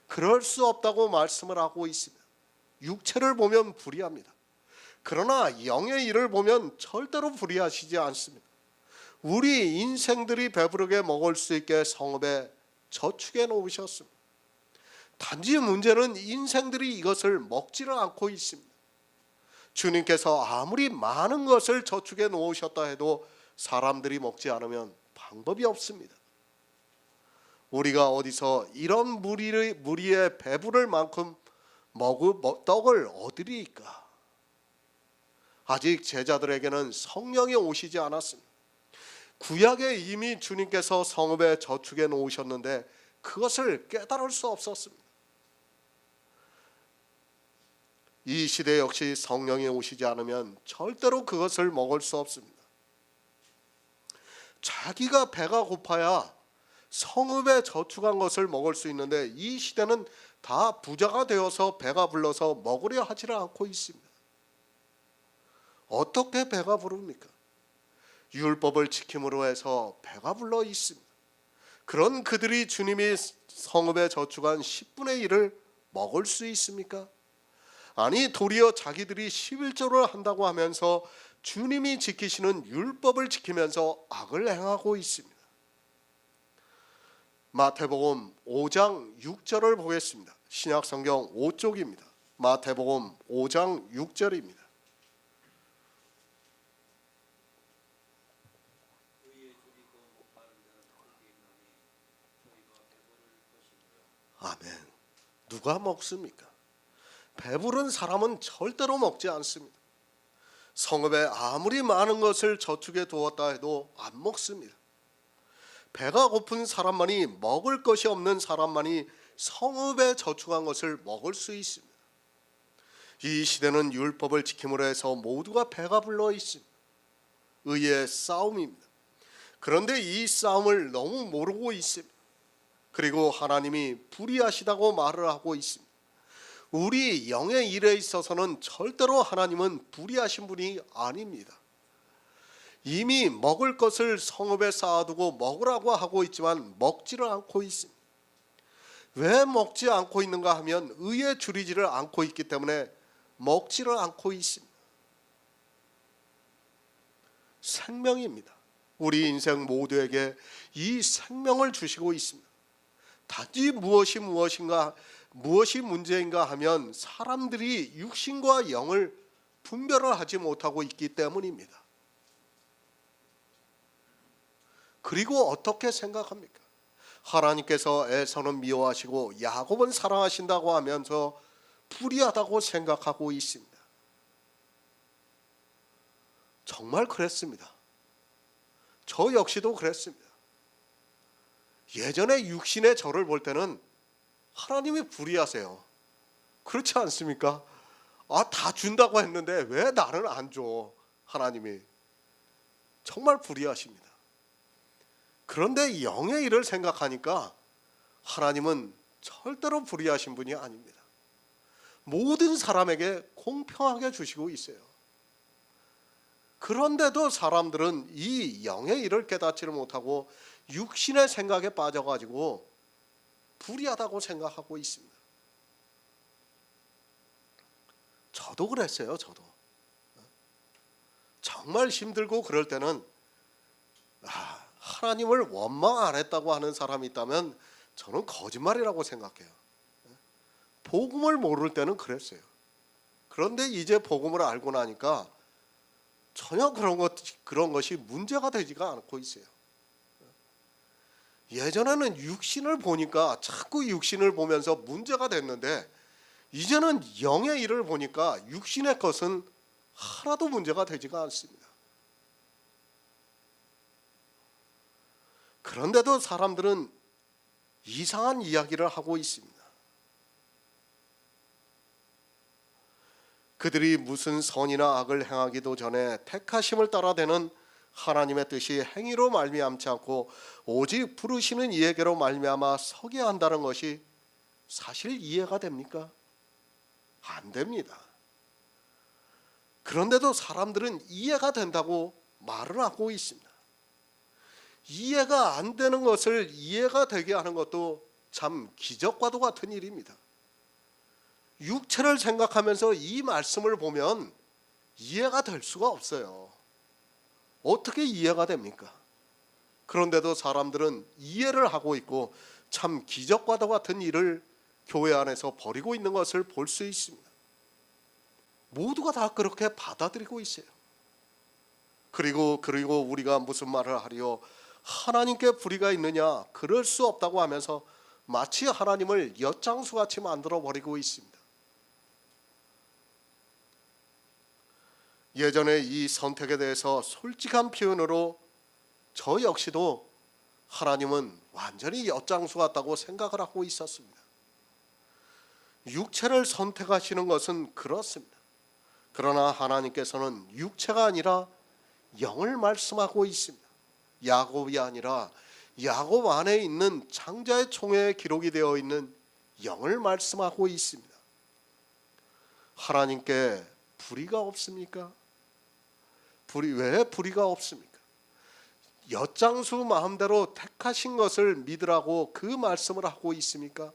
B: 그럴 수 없다고 말씀을 하고 있습니다. 육체를 보면 불의합니다. 그러나 영의 일을 보면 절대로 불의하시지 않습니다. 우리 인생들이 배부르게 먹을 수 있게 성읍에 저축해 놓으셨습니다. 단지 문제는 인생들이 이것을 먹지를 않고 있습니다. 주님께서 아무리 많은 것을 저축해 놓으셨다 해도 사람들이 먹지 않으면 방법이 없습니다. 우리가 어디서 이런 무리에 배부를 만큼 떡을 얻으리이까? 아직 제자들에게는 성령이 오시지 않았습니다. 구약에 이미 주님께서 성읍에 저축해 놓으셨는데 그것을 깨달을 수 없었습니다. 이 시대 역시 성령이 오시지 않으면 절대로 그것을 먹을 수 없습니다. 자기가 배가 고파야 성읍에 저축한 것을 먹을 수 있는데 이 시대는 다 부자가 되어서 배가 불러서 먹으려 하지를 않고 있습니다. 어떻게 배가 부릅니까? 율법을 지킴으로 해서 배가 불러 있습니다. 그런 그들이 주님이 성읍에 저축한 10분의 1을 먹을 수 있습니까? 아니, 도리어 자기들이 11조를 한다고 하면서 주님이 지키시는 율법을 지키면서 악을 행하고 있습니다. 마태복음 5장 6절을 보겠습니다. 신약성경 5쪽입니다. 마태복음 5장 6절입니다. 아멘. 누가 먹습니까? 배부른 사람은 절대로 먹지 않습니다. 성읍에 아무리 많은 것을 저축해 두었다 해도 안 먹습니다. 배가 고픈 사람만이, 먹을 것이 없는 사람만이 성읍에 저축한 것을 먹을 수 있습니다. 이 시대는 율법을 지킴으로 해서 모두가 배가 불러 있습니다. 의의 싸움입니다. 그런데 이 싸움을 너무 모르고 있습니다. 그리고 하나님이 불의하시다고 말을 하고 있습니다. 우리 영의 일에 있어서는 절대로 하나님은 불의하신 분이 아닙니다. 이미 먹을 것을 성읍에 쌓아두고 먹으라고 하고 있지만 먹지를 않고 있습니다. 왜 먹지 않고 있는가 하면 의에 줄이지를 않고 있기 때문에 먹지를 않고 있습니다. 생명입니다. 우리 인생 모두에게 이 생명을 주시고 있습니다. 단지 무엇이 문제인가 하면 사람들이 육신과 영을 분별을 하지 못하고 있기 때문입니다. 그리고 어떻게 생각합니까? 하나님께서 에서는 미워하시고 야곱은 사랑하신다고 하면서 불의하다고 생각하고 있습니다. 정말 그랬습니다. 저 역시도 그랬습니다. 예전에 육신의 저를 볼 때는 하나님이 불의하세요. 그렇지 않습니까? 다 준다고 했는데 왜 나는 안 줘? 하나님이 정말 불의하십니다. 그런데 영의 일을 생각하니까 하나님은 절대로 불의하신 분이 아닙니다. 모든 사람에게 공평하게 주시고 있어요. 그런데도 사람들은 이 영의 일을 깨닫지를 못하고 육신의 생각에 빠져가지고 불의하다고 생각하고 있습니다. 저도 그랬어요. 저도 정말 힘들고 그럴 때는 하나님을 원망 안 했다고 하는 사람이 있다면 저는 거짓말이라고 생각해요. 복음을 모를 때는 그랬어요. 그런데 이제 복음을 알고 나니까 전혀 그런 것이 문제가 되지가 않고 있어요. 예전에는 육신을 보니까 자꾸 육신을 보면서 문제가 됐는데 이제는 영의 일을 보니까 육신의 것은 하나도 문제가 되지가 않습니다. 그런데도 사람들은 이상한 이야기를 하고 있습니다. 그들이 무슨 선이나 악을 행하기도 전에 택하심을 따라되는 하나님의 뜻이 행위로 말미암지 않고 오직 부르시는 이에게로 말미암아 서게 한다는 것이 사실 이해가 됩니까? 안 됩니다. 그런데도 사람들은 이해가 된다고 말을 하고 있습니다. 이해가 안 되는 것을 이해가 되게 하는 것도 참 기적과도 같은 일입니다. 육체를 생각하면서 이 말씀을 보면 이해가 될 수가 없어요. 어떻게 이해가 됩니까? 그런데도 사람들은 이해를 하고 있고 참 기적과도 같은 일을 교회 안에서 벌이고 있는 것을 볼 수 있습니다. 모두가 다 그렇게 받아들이고 있어요. 그리고 우리가 무슨 말을 하리요? 하나님께 불의가 있느냐? 그럴 수 없다고 하면서 마치 하나님을 엿장수같이 만들어 버리고 있습니다. 예전에 이 선택에 대해서 솔직한 표현으로 저 역시도 하나님은 완전히 엿장수 같다고 생각을 하고 있었습니다. 육체를 선택하시는 것은 그렇습니다. 그러나 하나님께서는 육체가 아니라 영을 말씀하고 있습니다. 야곱이 아니라 야곱 안에 있는 창자의 총회에 기록이 되어 있는 영을 말씀하고 있습니다. 하나님께 불의가 없습니까? 왜 불의가 없습니까? 엿장수 마음대로 택하신 것을 믿으라고 그 말씀을 하고 있습니까?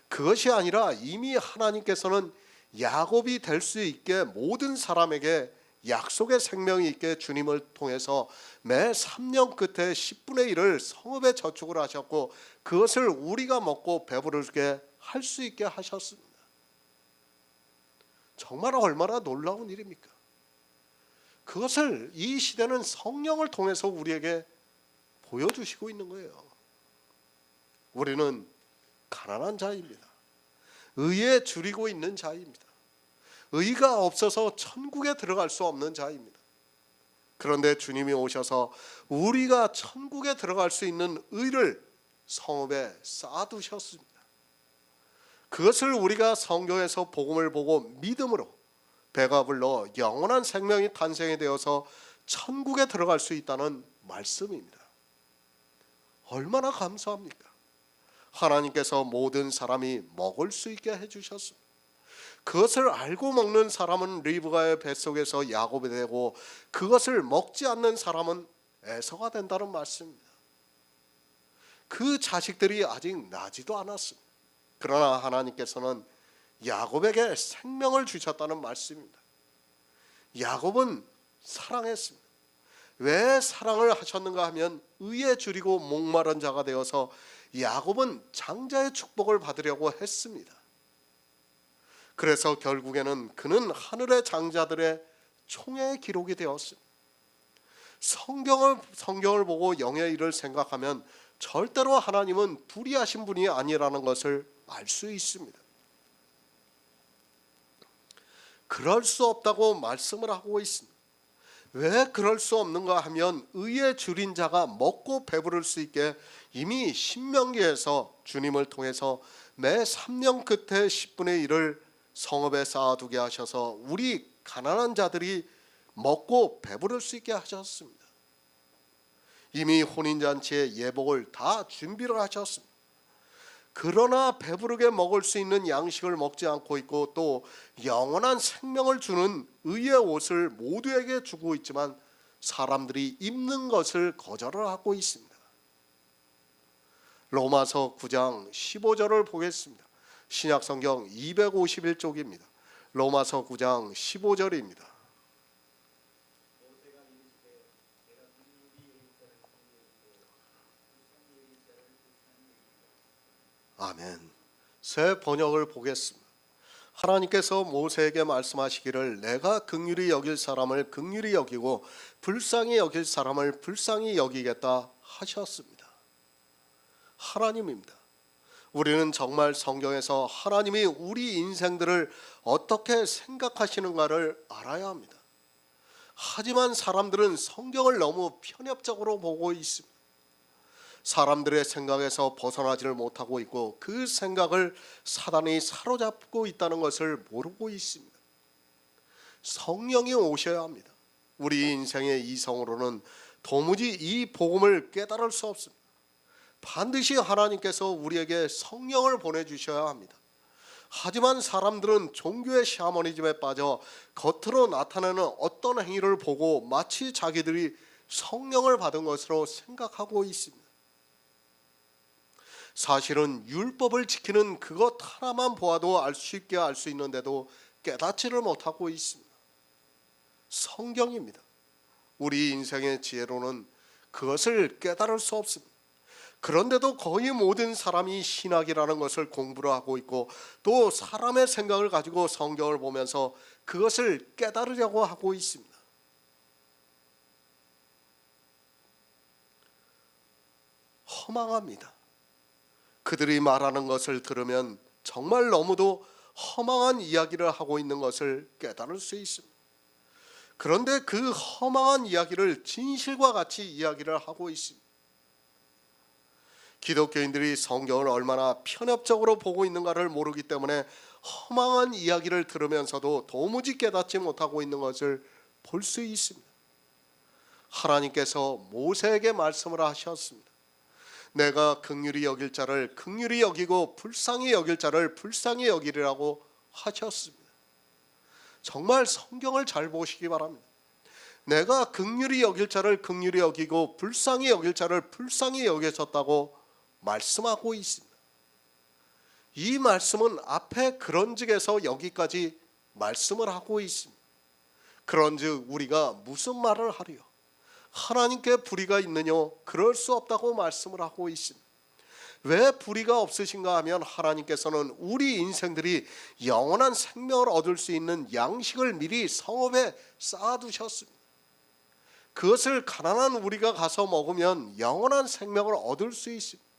B: 그것이 아니라 이미 하나님께서는 야곱이 될 수 있게 모든 사람에게 약속의 생명이 있게 주님을 통해서 매 3년 끝에 10분의 1을 성읍에 저축을 하셨고 그것을 우리가 먹고 배부르게 할 수 있게 하셨습니다. 정말 얼마나 놀라운 일입니까? 그것을 이 시대는 성령을 통해서 우리에게 보여주시고 있는 거예요. 우리는 가난한 자입니다. 의에 줄이고 있는 자입니다. 의가 없어서 천국에 들어갈 수 없는 자입니다. 그런데 주님이 오셔서 우리가 천국에 들어갈 수 있는 의를 성읍에 쌓아두셨습니다. 그것을 우리가 성경에서 복음을 보고 믿음으로 배가 불러 영원한 생명이 탄생이 되어서 천국에 들어갈 수 있다는 말씀입니다. 얼마나 감사합니까? 하나님께서 모든 사람이 먹을 수 있게 해주셨습니다. 그것을 알고 먹는 사람은 리브가의 뱃속에서 야곱이 되고 그것을 먹지 않는 사람은 에서가 된다는 말씀입니다. 그 자식들이 아직 나지도 않았습니다. 그러나 하나님께서는 야곱에게 생명을 주셨다는 말씀입니다. 야곱은 사랑했습니다. 왜 사랑을 하셨는가 하면 의에 줄이고 목마른 자가 되어서 야곱은 장자의 축복을 받으려고 했습니다. 그래서 결국에는 그는 하늘의 장자들의 총회의 기록이 되었습니다. 성경을 보고 영의 일을 생각하면 절대로 하나님은 불의하신 분이 아니라는 것을 알 수 있습니다. 그럴 수 없다고 말씀을 하고 있습니다. 왜 그럴 수 없는가 하면 의에 줄인 자가 먹고 배부를 수 있게 이미 신명기에서 주님을 통해서 매 3년 끝에 10분의 1을 성읍에 쌓아두게 하셔서 우리 가난한 자들이 먹고 배부를 수 있게 하셨습니다. 이미 혼인잔치의 예복을 다 준비를 하셨습니다. 그러나 배부르게 먹을 수 있는 양식을 먹지 않고 있고 또 영원한 생명을 주는 의의 옷을 모두에게 주고 있지만 사람들이 입는 것을 거절을 하고 있습니다. 로마서 9장 15절을 보겠습니다. 신약성경 251쪽입니다. 로마서 9장 15절입니다. 아멘. 새 번역을 보겠습니다. 하나님께서 모세에게 말씀하시기를 내가 긍휼히 여길 사람을 긍휼히 여기고 불쌍히 여길 사람을 불쌍히 여기겠다 하셨습니다. 하나님입니다. 우리는 정말 성경에서 하나님이 우리 인생들을 어떻게 생각하시는가를 알아야 합니다. 하지만 사람들은 성경을 너무 편협적으로 보고 있습니다. 사람들의 생각에서 벗어나지를 못하고 있고 그 생각을 사단이 사로잡고 있다는 것을 모르고 있습니다. 성령이 오셔야 합니다. 우리 인생의 이성으로는 도무지 이 복음을 깨달을 수 없습니다. 반드시 하나님께서 우리에게 성령을 보내주셔야 합니다. 하지만 사람들은 종교의 샤머니즘에 빠져 겉으로 나타내는 어떤 행위를 보고 마치 자기들이 성령을 받은 것으로 생각하고 있습니다. 사실은 율법을 지키는 그것 하나만 보아도 쉽게 알 수 있는데도 깨닫지를 못하고 있습니다. 성경입니다. 우리 인생의 지혜로는 그것을 깨달을 수 없습니다. 그런데도 거의 모든 사람이 신학이라는 것을 공부를 하고 있고 또 사람의 생각을 가지고 성경을 보면서 그것을 깨달으려고 하고 있습니다. 허망합니다. 그들이 말하는 것을 들으면 정말 너무도 허망한 이야기를 하고 있는 것을 깨달을 수 있습니다. 그런데 그 허망한 이야기를 진실과 같이 이야기를 하고 있습니다. 기독교인들이 성경을 얼마나 편협적으로 보고 있는가를 모르기 때문에 허망한 이야기를 들으면서도 도무지 깨닫지 못하고 있는 것을 볼 수 있습니다. 하나님께서 모세에게 말씀을 하셨습니다. 내가 긍휼히 여길 자를 긍휼히 여기고 불쌍히 여길 자를 불쌍히 여기리라고 하셨습니다. 정말 성경을 잘 보시기 바랍니다. 내가 긍휼히 여길 자를 긍휼히 여기고 불쌍히 여길 자를 불쌍히 여기셨다고 말씀하고 있습니다. 이 말씀은 앞에 그런즉에서 여기까지 말씀을 하고 있습니다. 그런즉 우리가 무슨 말을 하리요? 하나님께 불의가 있느냐? 그럴 수 없다고 말씀을 하고 있습니다. 왜 불의가 없으신가 하면 하나님께서는 우리 인생들이 영원한 생명을 얻을 수 있는 양식을 미리 성읍에 쌓아두셨습니다. 그것을 가난한 우리가 가서 먹으면 영원한 생명을 얻을 수 있습니다.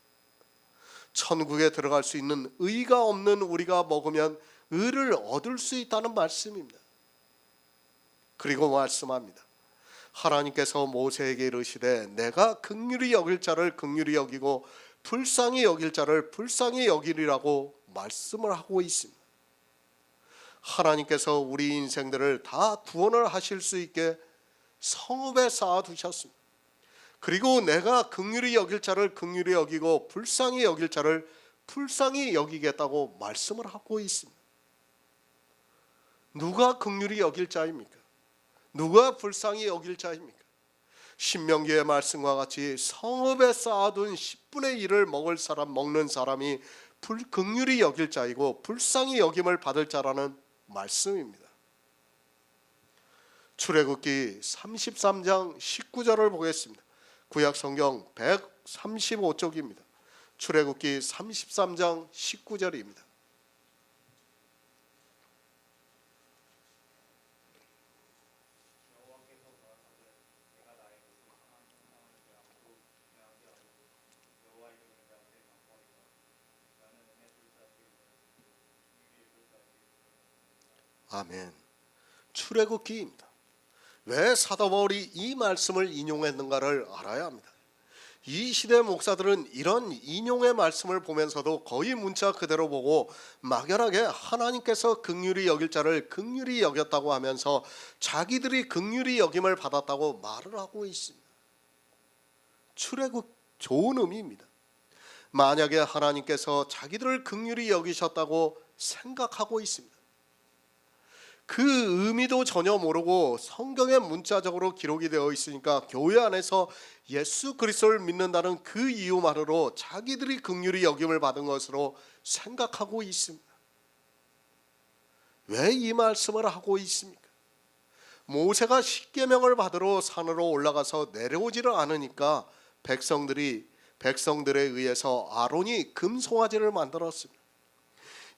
B: 천국에 들어갈 수 있는 의가 없는 우리가 먹으면 의를 얻을 수 있다는 말씀입니다. 그리고 말씀합니다. 하나님께서 모세에게 이르시되 내가 긍휼히 여길 자를 긍휼히 여기고 불쌍히 여길 자를 불쌍히 여기리라고 말씀을 하고 있습니다. 하나님께서 우리 인생들을 다 구원을 하실 수 있게 성읍에 쌓아두셨습니다. 그리고 내가 긍휼히 여길 자를 긍휼히 여기고 불쌍히 여길 자를 불쌍히 여기겠다고 말씀을 하고 있습니다. 누가 긍휼히 여길 자입니까? 누가 불쌍히 여길 자입니까? 신명기의 말씀과 같이 성읍에 쌓아둔 10분의 1을 먹는 사람이 긍휼히 여길 자이고 불쌍히 여김을 받을 자라는 말씀입니다. 출애굽기 33장 19절을 보겠습니다. 구약 성경 135쪽입니다. 출애굽기 33장 19절입니다. 아멘. 출애굽기입니다. 왜 사도 바울이 이 말씀을 인용했는가를 알아야 합니다. 이 시대 목사들은 이런 인용의 말씀을 보면서도 거의 문자 그대로 보고 막연하게 하나님께서 긍휼히 여길 자를 긍휼히 여겼다고 하면서 자기들이 긍휼히 여김을 받았다고 말을 하고 있습니다. 출애굽 좋은 의미입니다. 만약에 하나님께서 자기들을 긍휼히 여기셨다고 생각하고 있습니다. 그 의미도 전혀 모르고 성경에 문자적으로 기록이 되어 있으니까 교회 안에서 예수 그리스도를 믿는다는 그 이유만으로 자기들이 긍휼히 여김을 받은 것으로 생각하고 있습니다. 왜 이 말씀을 하고 있습니까? 모세가 십계명을 받으러 산으로 올라가서 내려오지를 않으니까 백성들에 의해서 아론이 금송아지를 만들었습니다.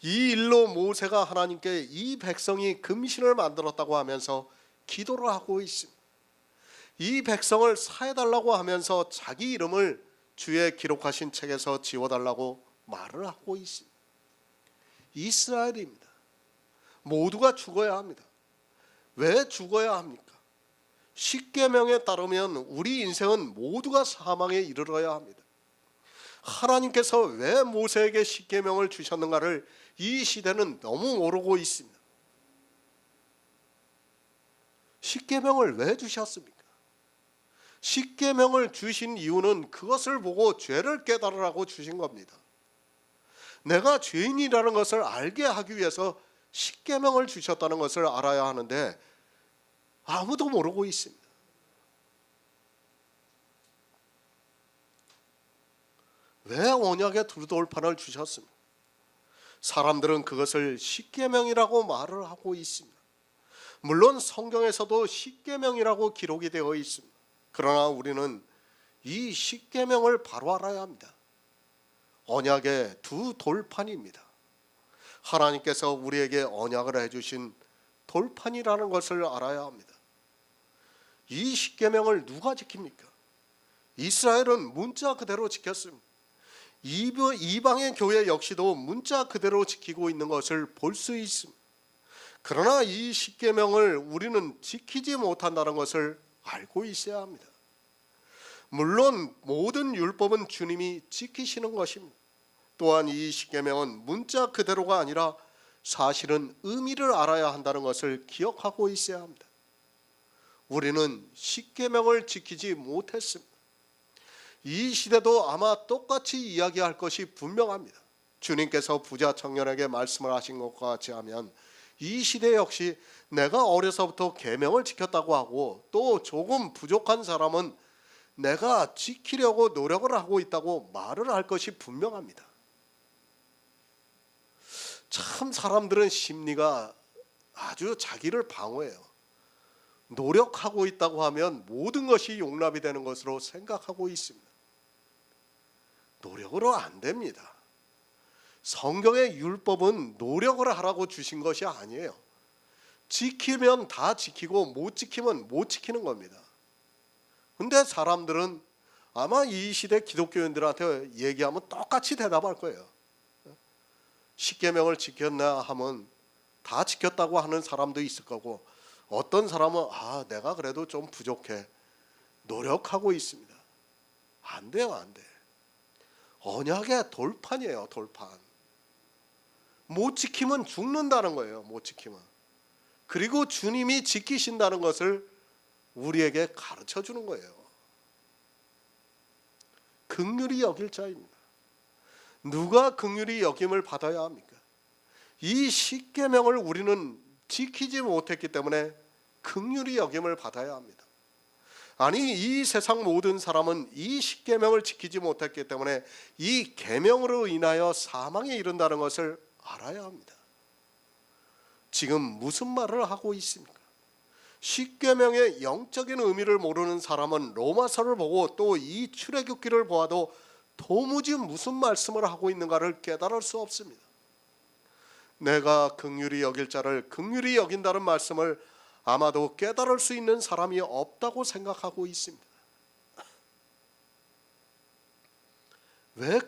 B: 이 일로 모세가 하나님께 이 백성이 금신을 만들었다고 하면서 기도를 하고 있습니다. 이 백성을 사해달라고 하면서 자기 이름을 주의 기록하신 책에서 지워달라고 말을 하고 있습니다. 이스라엘입니다. 모두가 죽어야 합니다. 왜 죽어야 합니까? 십계명에 따르면 우리 인생은 모두가 사망에 이르러야 합니다. 하나님께서 왜 모세에게 십계명을 주셨는가를 이 시대는 너무 모르고 있습니다. 십계명을 왜 주셨습니까? 십계명을 주신 이유는 그것을 보고 죄를 깨달으라고 주신 겁니다. 내가 죄인이라는 것을 알게 하기 위해서 십계명을 주셨다는 것을 알아야 하는데 아무도 모르고 있습니다. 왜 언약의 두 돌판을 주셨습니까? 사람들은 그것을 십계명이라고 말을 하고 있습니다. 물론 성경에서도 십계명이라고 기록이 되어 있습니다. 그러나 우리는 이 십계명을 바로 알아야 합니다. 언약의 두 돌판입니다. 하나님께서 우리에게 언약을 해주신 돌판이라는 것을 알아야 합니다. 이 십계명을 누가 지킵니까? 이스라엘은 문자 그대로 지켰습니다. 이방의 교회 역시도 문자 그대로 지키고 있는 것을 볼 수 있습니다. 그러나 이 십계명을 우리는 지키지 못한다는 것을 알고 있어야 합니다. 물론 모든 율법은 주님이 지키시는 것입니다. 또한 이 십계명은 문자 그대로가 아니라 사실은 의미를 알아야 한다는 것을 기억하고 있어야 합니다. 우리는 십계명을 지키지 못했습니다. 이 시대도 아마 똑같이 이야기할 것이 분명합니다. 주님께서 부자 청년에게 말씀을 하신 것과 같이 하면 이 시대 역시 내가 어려서부터 계명을 지켰다고 하고 또 조금 부족한 사람은 내가 지키려고 노력을 하고 있다고 말을 할 것이 분명합니다. 참 사람들은 심리가 아주 자기를 방어해요. 노력하고 있다고 하면 모든 것이 용납이 되는 것으로 생각하고 있습니다. 노력으로 안 됩니다. 성경의 율법은 노력을 하라고 주신 것이 아니에요. 지키면 다 지키고 못 지키면 못 지키는 겁니다. 근데 사람들은 아마 이 시대 기독교인들한테 얘기하면 똑같이 대답할 거예요. 십계명을 지켰나 하면 다 지켰다고 하는 사람도 있을 거고 어떤 사람은 내가 그래도 좀 부족해 노력하고 있습니다. 안 돼요, 안 돼. 언약의 돌판이에요, 돌판. 못 지키면 죽는다는 거예요, 못 지키면. 그리고 주님이 지키신다는 것을 우리에게 가르쳐 주는 거예요. 긍휼히 여길 자입니다. 누가 긍휼히 여김을 받아야 합니까? 이 십계명을 우리는 지키지 못했기 때문에 긍휼히 여김을 받아야 합니다. 아니, 이 세상 모든 사람은 이 십계명을 지키지 못했기 때문에 이 계명으로 인하여 사망에 이른다는 것을 알아야 합니다. 지금 무슨 말을 하고 있습니까? 십계명의 영적인 의미를 모르는 사람은 로마서를 보고 또 이 출애굽기를 보아도 도무지 무슨 말씀을 하고 있는가를 깨달을 수 없습니다. 내가 긍휼히 여길 자를 긍휼히 여긴다는 말씀을 아마도 깨달을 수 있는 사람이 없다고 생각하고 있습니다. 왜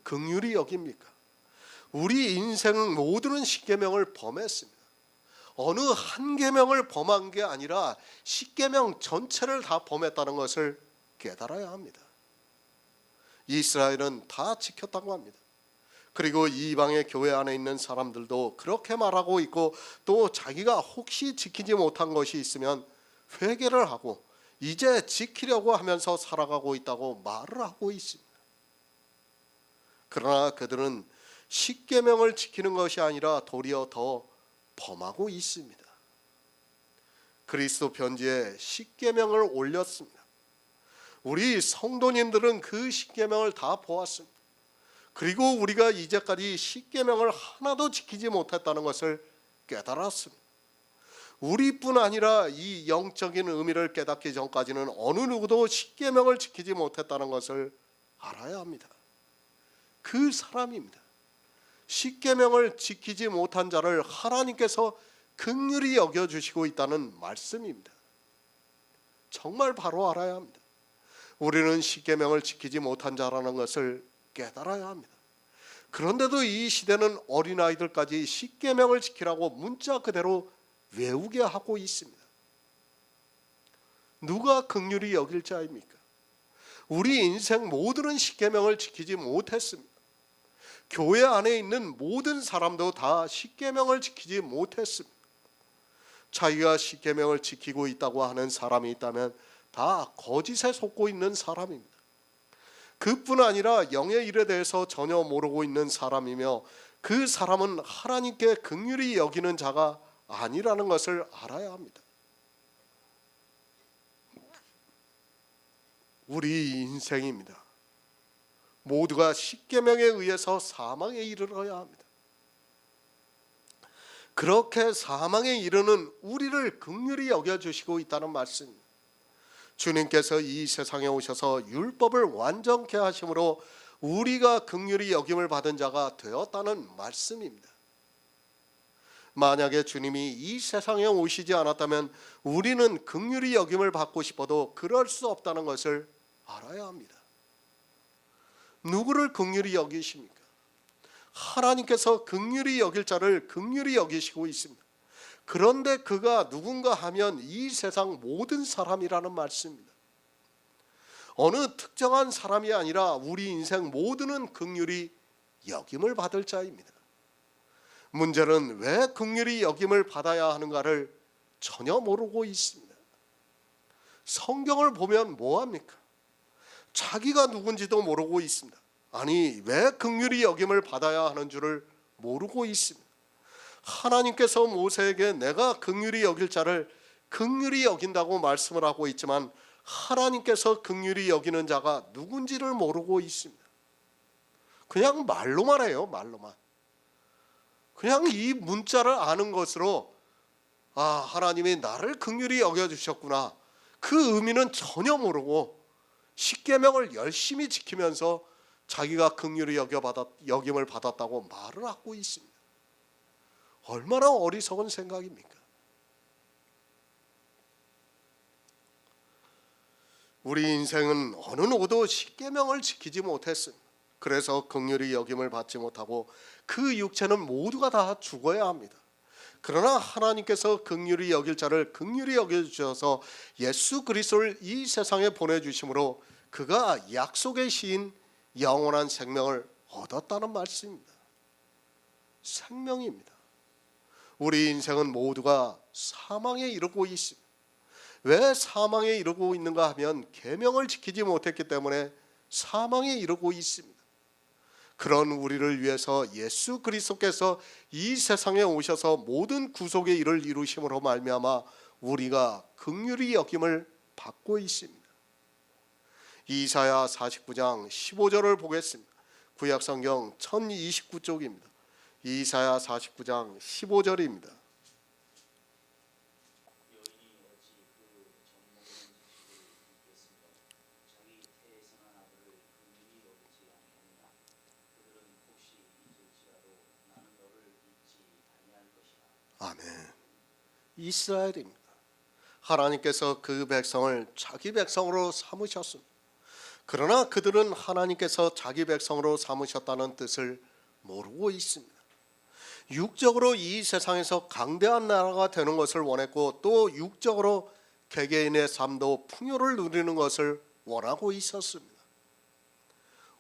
B: 긍휼히 여깁니까? 우리 인생 모두는 십계명을 범했습니다. 어느 한 계명을 범한 게 아니라 십계명 전체를 다 범했다는 것을 깨달아야 합니다. 이스라엘은 다 지켰다고 합니다. 그리고 이방의 교회 안에 있는 사람들도 그렇게 말하고 있고, 또 자기가 혹시 지키지 못한 것이 있으면 회개를 하고 이제 지키려고 하면서 살아가고 있다고 말을 하고 있습니다. 그러나 그들은 십계명을 지키는 것이 아니라 도리어 더 범하고 있습니다. 그리스도 편지에 십계명을 올렸습니다. 우리 성도님들은 그 십계명을 다 보았습니다. 그리고 우리가 이제까지 십계명을 하나도 지키지 못했다는 것을 깨달았습니다. 우리뿐 아니라 이 영적인 의미를 깨닫기 전까지는 어느 누구도 십계명을 지키지 못했다는 것을 알아야 합니다. 그 사람입니다. 십계명을 지키지 못한 자를 하나님께서 긍휼히 여겨주시고 있다는 말씀입니다. 정말 바로 알아야 합니다. 우리는 십계명을 지키지 못한 자라는 것을 깨달아야 합니다. 그런데도 이 시대는 어린아이들까지 십계명을 지키라고 문자 그대로 외우게 하고 있습니다. 누가 긍휼히 여길 자입니까? 우리 인생 모두는 십계명을 지키지 못했습니다. 교회 안에 있는 모든 사람도 다 십계명을 지키지 못했습니다. 자기가 십계명을 지키고 있다고 하는 사람이 있다면 다 거짓에 속고 있는 사람입니다. 그뿐 아니라 영의 일에 대해서 전혀 모르고 있는 사람이며, 그 사람은 하나님께 긍휼히 여기는 자가 아니라는 것을 알아야 합니다. 우리 인생입니다. 모두가 십계명에 의해서 사망에 이르러야 합니다. 그렇게 사망에 이르는 우리를 긍휼히 여겨주시고 있다는 말씀입니다. 주님께서 이 세상에 오셔서 율법을 완전케 하심으로 우리가 긍휼히 여김을 받은 자가 되었다는 말씀입니다. 만약에 주님이 이 세상에 오시지 않았다면 우리는 긍휼히 여김을 받고 싶어도 그럴 수 없다는 것을 알아야 합니다. 누구를 긍휼히 여기십니까? 하나님께서 긍휼히 여길 자를 긍휼히 여기시고 있습니다. 그런데 그가 누군가 하면 이 세상 모든 사람이라는 말씀입니다. 어느 특정한 사람이 아니라 우리 인생 모두는 긍휼히 여김을 받을 자입니다. 문제는 왜 긍휼히 여김을 받아야 하는가를 전혀 모르고 있습니다. 성경을 보면 뭐합니까? 자기가 누군지도 모르고 있습니다. 아니, 왜 긍휼히 여김을 받아야 하는 줄을 모르고 있습니다. 하나님께서 모세에게 내가 긍휼히 여길 자를 긍휼히 여긴다고 말씀을 하고 있지만 하나님께서 긍휼히 여기는 자가 누군지를 모르고 있습니다. 그냥 말로만 해요. 말로만. 그냥 이 문자를 아는 것으로 하나님이 나를 긍휼히 여겨주셨구나, 그 의미는 전혀 모르고 십계명을 열심히 지키면서 자기가 긍휼히 여김을 받았다고 말을 하고 있습니다. 얼마나 어리석은 생각입니까? 우리 인생은 어느 누구도 십계명을 지키지 못했습니다. 그래서 긍휼히 여김을 받지 못하고 그 육체는 모두가 다 죽어야 합니다. 그러나 하나님께서 긍휼히 여길 자를 긍휼히 여겨주셔서 예수 그리스도를 이 세상에 보내주심으로 그가 약속의 시인 영원한 생명을 얻었다는 말씀입니다. 생명입니다. 우리 인생은 모두가 사망에 이르고 있습니다. 왜 사망에 이르고 있는가 하면 계명을 지키지 못했기 때문에 사망에 이르고 있습니다. 그런 우리를 위해서 예수 그리스도께서 이 세상에 오셔서 모든 구속의 일을 이루심으로 말미암아 우리가 긍휼히 여김을 받고 있습니다. 이사야 49장 15절을 보겠습니다. 구약성경 1029쪽입니다. 이사야 49장 15절입니다. 아멘. 이스라엘입니다. 하나님께서 그 백성을 자기 백성으로 삼으셨습니다. 그러나 그들은 하나님께서 자기 백성으로 삼으셨다는 뜻을 모르고 있습니다. 육적으로 이 세상에서 강대한 나라가 되는 것을 원했고 또 육적으로 개개인의 삶도 풍요를 누리는 것을 원하고 있었습니다.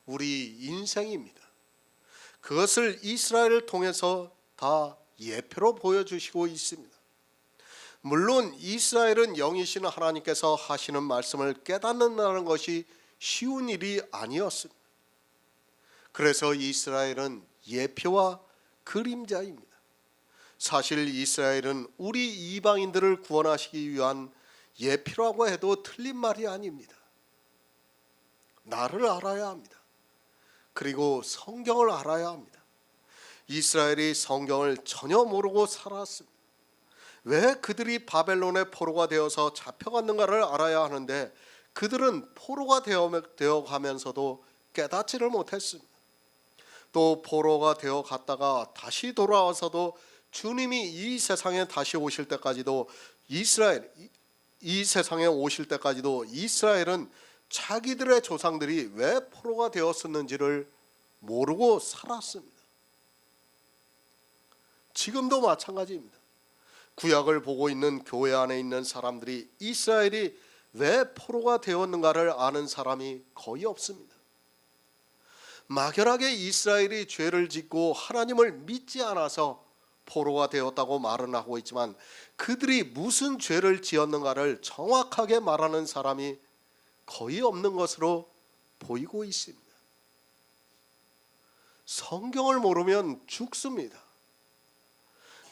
B: 우리 인생입니다. 그것을 이스라엘을 통해서 다 예표로 보여주시고 있습니다. 물론 이스라엘은 영이신 하나님께서 하시는 말씀을 깨닫는다는 것이 쉬운 일이 아니었습니다. 그래서 이스라엘은 예표와 그림자입니다. 사실 이스라엘은 우리 이방인들을 구원하시기 위한 예표라고 해도 틀린 말이 아닙니다. 나를 알아야 합니다. 그리고 성경을 알아야 합니다. 이스라엘이 성경을 전혀 모르고 살았습니다. 왜 그들이 바벨론의 포로가 되어서 잡혀갔는가를 알아야 하는데 그들은 포로가 되어 가면서도 깨닫지를 못했습니다. 또 포로가 되어 갔다가 다시 돌아와서도 주님이 이 세상에 다시 오실 때까지도 이 세상에 오실 때까지도 이스라엘은 자기들의 조상들이 왜 포로가 되었었는지를 모르고 살았습니다. 지금도 마찬가지입니다. 구약을 보고 있는 교회 안에 있는 사람들이 이스라엘이 왜 포로가 되었는가를 아는 사람이 거의 없습니다. 막연하게 이스라엘이 죄를 짓고 하나님을 믿지 않아서 포로가 되었다고 말은 하고 있지만 그들이 무슨 죄를 지었는가를 정확하게 말하는 사람이 거의 없는 것으로 보이고 있습니다. 성경을 모르면 죽습니다.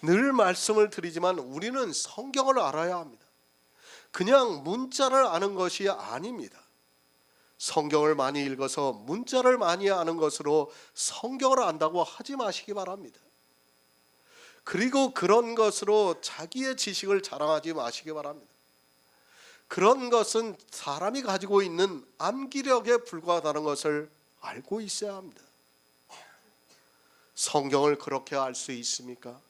B: 늘 말씀을 드리지만 우리는 성경을 알아야 합니다. 그냥 문자를 아는 것이 아닙니다. 성경을 많이 읽어서 문자를 많이 아는 것으로 성경을 안다고 하지 마시기 바랍니다. 그리고 그런 것으로 자기의 지식을 자랑하지 마시기 바랍니다. 그런 것은 사람이 가지고 있는 암기력에 불과하다는 것을 알고 있어야 합니다. 성경을 그렇게 알 수 있습니까?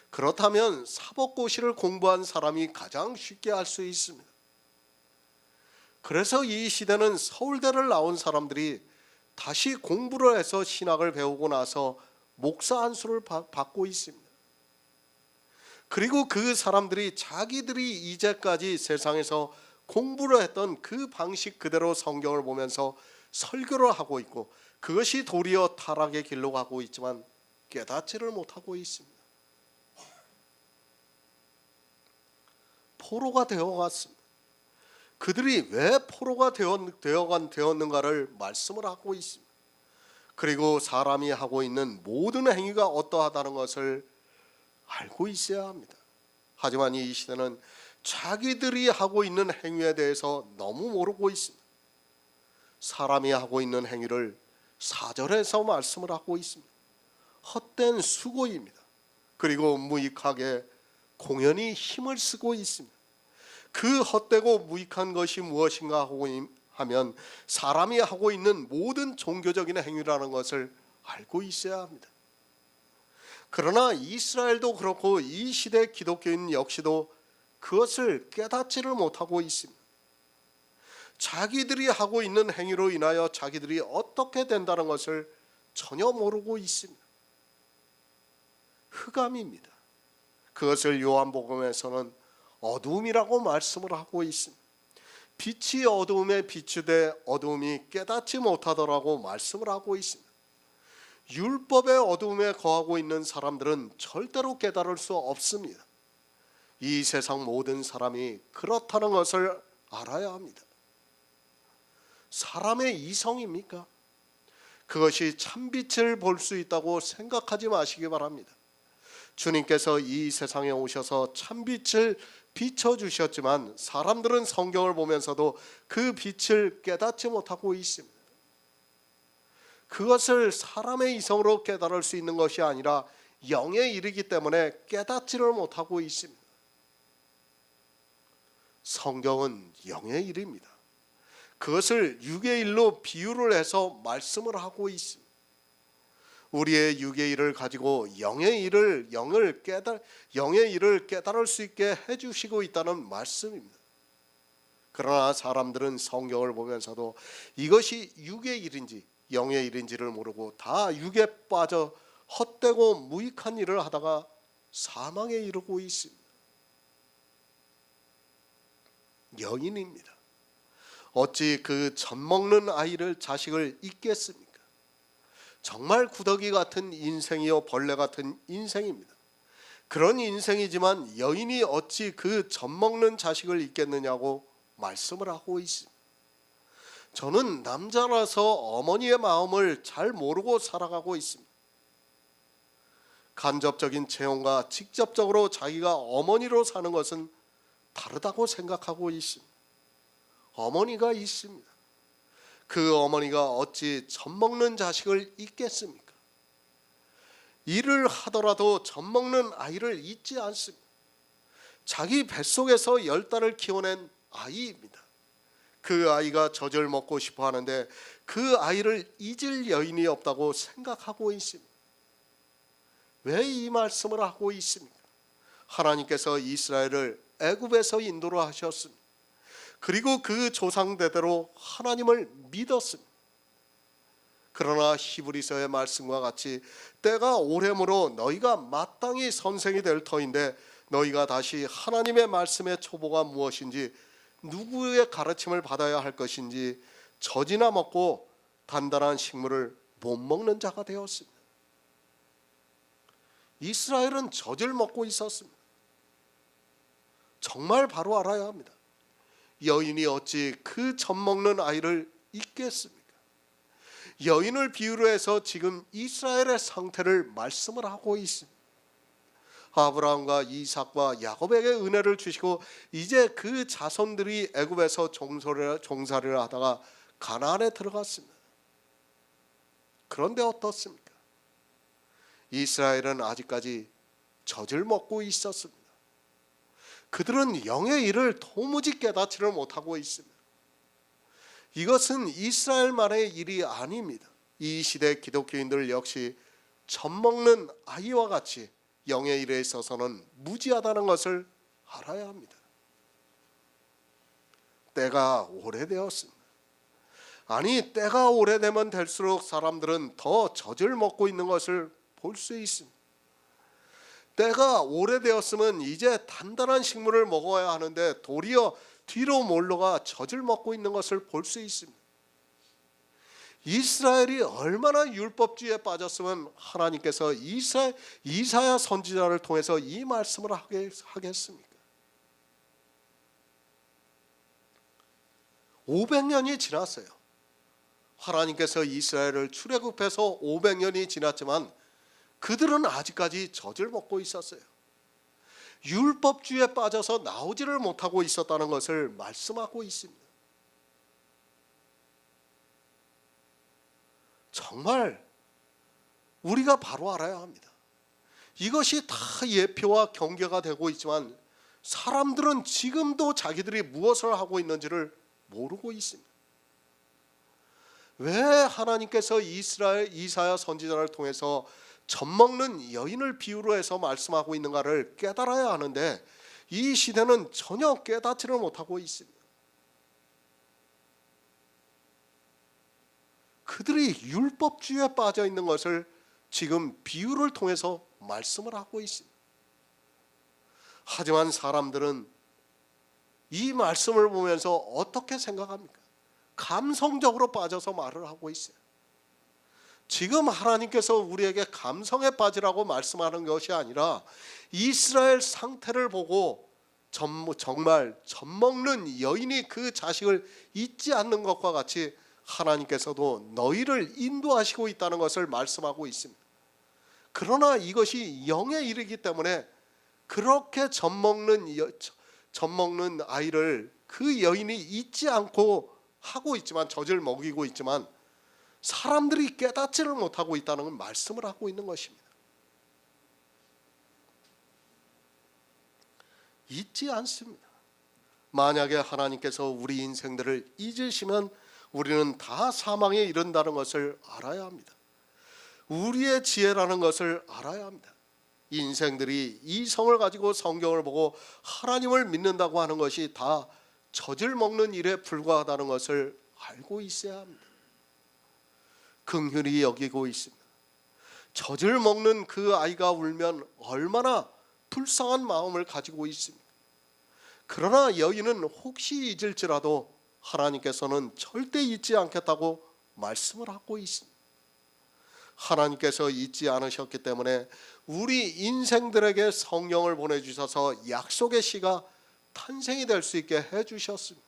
B: 그렇다면 사법고시를 공부한 사람이 가장 쉽게 알 수 있습니다. 그래서 이 시대는 서울대를 나온 사람들이 다시 공부를 해서 신학을 배우고 나서 목사 안수를 받고 있습니다. 그리고 그 사람들이 자기들이 이제까지 세상에서 공부를 했던 그 방식 그대로 성경을 보면서 설교를 하고 있고 그것이 도리어 타락의 길로 가고 있지만 깨닫지를 못하고 있습니다. 포로가 되어갔습니다. 그들이 왜 포로가 되었는가를 말씀을 하고 있습니다. 그리고 사람이 하고 있는 모든 행위가 어떠하다는 것을 알고 있어야 합니다. 하지만 이 시대는 자기들이 하고 있는 행위에 대해서 너무 모르고 있습니다. 사람이 하고 있는 행위를 4절에서 말씀을 하고 있습니다. 헛된 수고입니다. 그리고 무익하게 공연히 힘을 쓰고 있습니다. 그 헛되고 무익한 것이 무엇인가 하면 사람이 하고 있는 모든 종교적인 행위라는 것을 알고 있어야 합니다. 그러나 이스라엘도 그렇고 이 시대 기독교인 역시도 그것을 깨닫지를 못하고 있습니다. 자기들이 하고 있는 행위로 인하여 자기들이 어떻게 된다는 것을 전혀 모르고 있습니다. 흑암입니다. 그것을 요한복음에서는 어두움이라고 말씀을 하고 있습니다. 빛이 어두움에 비추되 어두움이 깨닫지 못하더라고 말씀을 하고 있습니다. 율법의 어두움에 거하고 있는 사람들은 절대로 깨달을 수 없습니다. 이 세상 모든 사람이 그렇다는 것을 알아야 합니다. 사람의 이성입니까? 그것이 참빛을 볼 수 있다고 생각하지 마시기 바랍니다. 주님께서 이 세상에 오셔서 참빛을 비춰주셨지만 사람들은 성경을 보면서도 그 빛을 깨닫지 못하고 있습니다. 그것을 사람의 이성으로 깨달을 수 있는 것이 아니라 영의 일이기 때문에 깨닫지를 못하고 있습니다. 성경은 영의 일입니다. 그것을 육의 일로 비유를 해서 말씀을 하고 있습니다. 우리의 육의 일을 가지고 영의 일을 깨달을 수 있게 해주시고 있다는 말씀입니다. 그러나 사람들은 성경을 보면서도 이것이 육의 일인지 영의 일인지를 모르고 다 육에 빠져 헛되고 무익한 일을 하다가 사망에 이르고 있습니다. 여인입니다. 어찌 그 젖먹는 자식을 잊겠습니까? 정말 구더기 같은 인생이요 벌레 같은 인생입니다. 그런 인생이지만 여인이 어찌 그 젖먹는 자식을 잊겠느냐고 말씀을 하고 있습니다. 저는 남자라서 어머니의 마음을 잘 모르고 살아가고 있습니다. 간접적인 체험과 직접적으로 자기가 어머니로 사는 것은 다르다고 생각하고 있습니다. 어머니가 있습니다. 그 어머니가 어찌 젖먹는 자식을 잊겠습니까? 일을 하더라도 젖먹는 아이를 잊지 않습니다. 자기 뱃속에서 10달을 키워낸 아이입니다. 그 아이가 젖을 먹고 싶어 하는데 그 아이를 잊을 여인이 없다고 생각하고 있습니다. 왜 이 말씀을 하고 있습니까? 하나님께서 이스라엘을 애굽에서 인도를 하셨습니다. 그리고 그 조상대대로 하나님을 믿었습니다. 그러나 히브리서의 말씀과 같이 때가 오래므로 너희가 마땅히 선생이 될 터인데 너희가 다시 하나님의 말씀의 초보가 무엇인지 누구의 가르침을 받아야 할 것인지 젖이나 먹고 단단한 식물을 못 먹는 자가 되었습니다. 이스라엘은 젖을 먹고 있었습니다. 정말 바로 알아야 합니다. 여인이 어찌 그 젖 먹는 아이를 잊겠습니까? 여인을 비유로 해서 지금 이스라엘의 상태를 말씀을 하고 있습니다. 아브라함과 이삭과 야곱에게 은혜를 주시고 이제 그 자손들이 애굽에서 종살이를 하다가 가나안에 들어갔습니다. 그런데 어떻습니까? 이스라엘은 아직까지 젖을 먹고 있었습니다. 그들은 영의 일을 도무지 깨닫지를 못하고 있습니다. 이것은 이스라엘만의 일이 아닙니다. 이 시대 기독교인들 역시 젖먹는 아이와 같이 영의 일에 있어서는 무지하다는 것을 알아야 합니다. 때가 오래되었습니다. 아니, 때가 오래되면 될수록 사람들은 더 젖을 먹고 있는 것을 볼 수 있습니다. 때가 오래되었으면 이제 단단한 식물을 먹어야 하는데 도리어 뒤로 몰려가 젖을 먹고 있는 것을 볼 수 있습니다. 이스라엘이 얼마나 율법주의에 빠졌으면 하나님께서 이사야 선지자를 통해서 이 말씀을 하겠습니까? 500년이 지났어요. 하나님께서 이스라엘을 출애굽해서 500년이 지났지만 그들은 아직까지 젖을 먹고 있었어요. 율법주의에 빠져서 나오지를 못하고 있었다는 것을 말씀하고 있습니다. 정말 우리가 바로 알아야 합니다. 이것이 다 예표와 경계가 되고 있지만 사람들은 지금도 자기들이 무엇을 하고 있는지를 모르고 있습니다. 왜 하나님께서 이사야 선지자를 통해서 젖먹는 여인을 비유로 해서 말씀하고 있는가를 깨달아야 하는데 이 시대는 전혀 깨닫지를 못하고 있습니다. 그들이 율법주의에 빠져 있는 것을 지금 비유를 통해서 말씀을 하고 있습니다. 하지만 사람들은 이 말씀을 보면서 어떻게 생각합니까? 감성적으로 빠져서 말을 하고 있어요. 지금 하나님께서 우리에게 감성에 빠지라고 말씀하는 것이 아니라 이스라엘 상태를 보고 정말 젖먹는 여인이 그 자식을 잊지 않는 것과 같이 하나님께서도 너희를 인도하시고 있다는 것을 말씀하고 있습니다. 그러나 이것이 영의 일이기 때문에 그렇게 젖먹는 아이를 그 여인이 잊지 않고 하고 있지만, 젖을 먹이고 있지만 사람들이 깨닫지를 못하고 있다는 걸 말씀을 하고 있는 것입니다. 잊지 않습니다. 만약에 하나님께서 우리 인생들을 잊으시면 우리는 다 사망에 이른다는 것을 알아야 합니다. 우리의 지혜라는 것을 알아야 합니다. 인생들이 이성을 가지고 성경을 보고 하나님을 믿는다고 하는 것이 다 젖을 먹는 일에 불과하다는 것을 알고 있어야 합니다. 긍휼히 여기고 있습니다. 젖을 먹는 그 아이가 울면 얼마나 불쌍한 마음을 가지고 있습니까? 그러나 여인은 혹시 잊을지라도 하나님께서는 절대 잊지 않겠다고 말씀을 하고 있습니다. 하나님께서 잊지 않으셨기 때문에 우리 인생들에게 성령을 보내주셔서 약속의 씨가 탄생이 될 수 있게 해주셨습니다.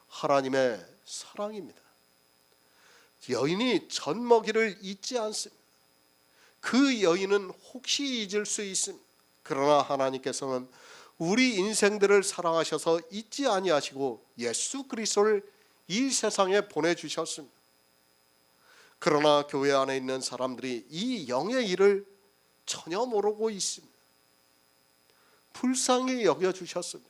B: 하나님의 사랑입니다. 여인이 젖먹이를 잊지 않습니다. 그 여인은 혹시 잊을 수 있습니다. 그러나 하나님께서는 우리 인생들을 사랑하셔서 잊지 아니하시고 예수 그리스도를 이 세상에 보내주셨습니다. 그러나 교회 안에 있는 사람들이 이 영의 일을 전혀 모르고 있습니다. 불쌍히 여겨주셨습니다.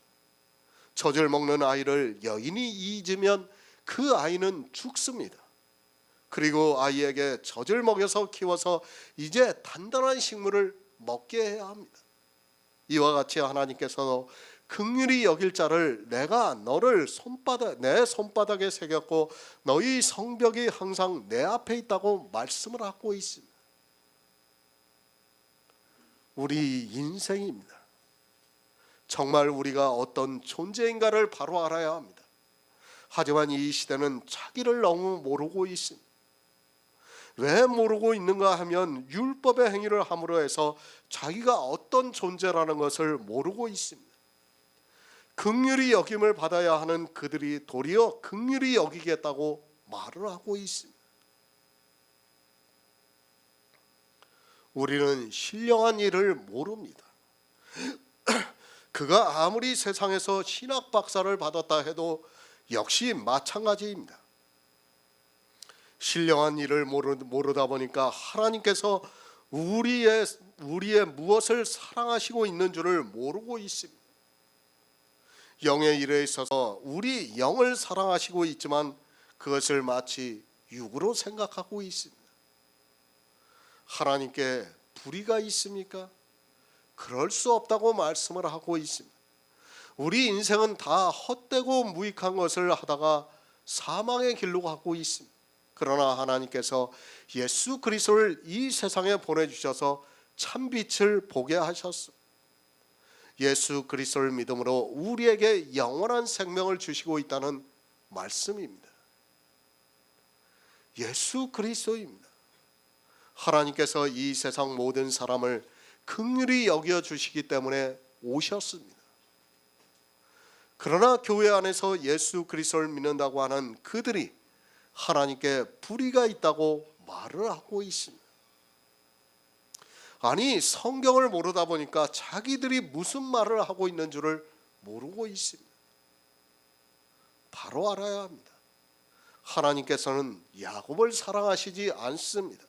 B: 젖을 먹는 아이를 여인이 잊으면 그 아이는 죽습니다. 그리고 아이에게 젖을 먹여서 키워서 이제 단단한 식물을 먹게 해야 합니다. 이와 같이 하나님께서 긍휼히 여길 자를 내가 너를 내 손바닥에 새겼고 너희 성벽이 항상 내 앞에 있다고 말씀을 하고 있습니다. 우리 인생입니다. 정말 우리가 어떤 존재인가를 바로 알아야 합니다. 하지만 이 시대는 자기를 너무 모르고 있습니다. 왜 모르고 있는가 하면 율법의 행위를 함으로 해서 자기가 어떤 존재라는 것을 모르고 있습니다. 긍휼히 여김을 받아야 하는 그들이 도리어 긍휼히 여기겠다고 말을 하고 있습니다. 우리는 신령한 일을 모릅니다. 그가 아무리 세상에서 신학 박사를 받았다 해도 역시 마찬가지입니다. 신령한 일을 모르다 보니까 하나님께서 우리의 무엇을 사랑하시고 있는 줄을 모르고 있습니다. 영의 일에 있어서 우리 영을 사랑하시고 있지만 그것을 마치 육으로 생각하고 있습니다. 하나님께 불의가 있습니까? 그럴 수 없다고 말씀을 하고 있습니다. 우리 인생은 다 헛되고 무익한 것을 하다가 사망의 길로 가고 있습니다. 그러나 하나님께서 예수 그리스도를 이 세상에 보내주셔서 참빛을 보게 하셨습니다. 예수 그리스도를 믿음으로 우리에게 영원한 생명을 주시고 있다는 말씀입니다. 예수 그리스도입니다. 하나님께서 이 세상 모든 사람을 긍휼히 여겨주시기 때문에 오셨습니다. 그러나 교회 안에서 예수 그리스도를 믿는다고 하는 그들이 하나님께 불의가 있다고 말을 하고 있습니다. 아니, 성경을 모르다 보니까 자기들이 무슨 말을 하고 있는 줄을 모르고 있습니다. 바로 알아야 합니다. 하나님께서는 야곱을 사랑하시지 않습니다.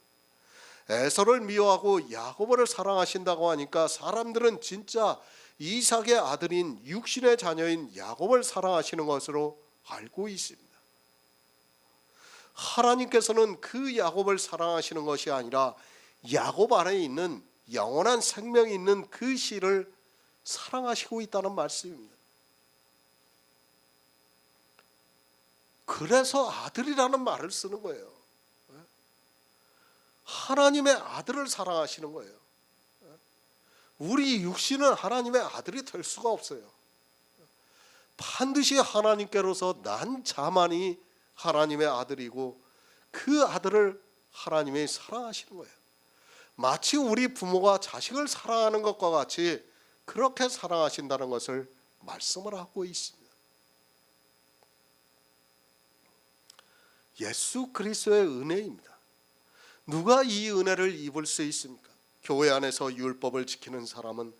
B: 에서를 미워하고 야곱을 사랑하신다고 하니까 사람들은 진짜 이삭의 아들인 육신의 자녀인 야곱을 사랑하시는 것으로 알고 있습니다. 하나님께서는 그 야곱을 사랑하시는 것이 아니라 야곱 안에 있는 영원한 생명이 있는 그 씨를 사랑하시고 있다는 말씀입니다. 그래서 아들이라는 말을 쓰는 거예요. 하나님의 아들을 사랑하시는 거예요. 우리 육신은 하나님의 아들이 될 수가 없어요. 반드시 하나님께로서 난 자만이 하나님의 아들이고 그 아들을 하나님이 사랑하시는 거예요. 마치 우리 부모가 자식을 사랑하는 것과 같이 그렇게 사랑하신다는 것을 말씀을 하고 있습니다. 예수 그리스도의 은혜입니다. 누가 이 은혜를 입을 수 있습니까? 교회 안에서 율법을 지키는 사람은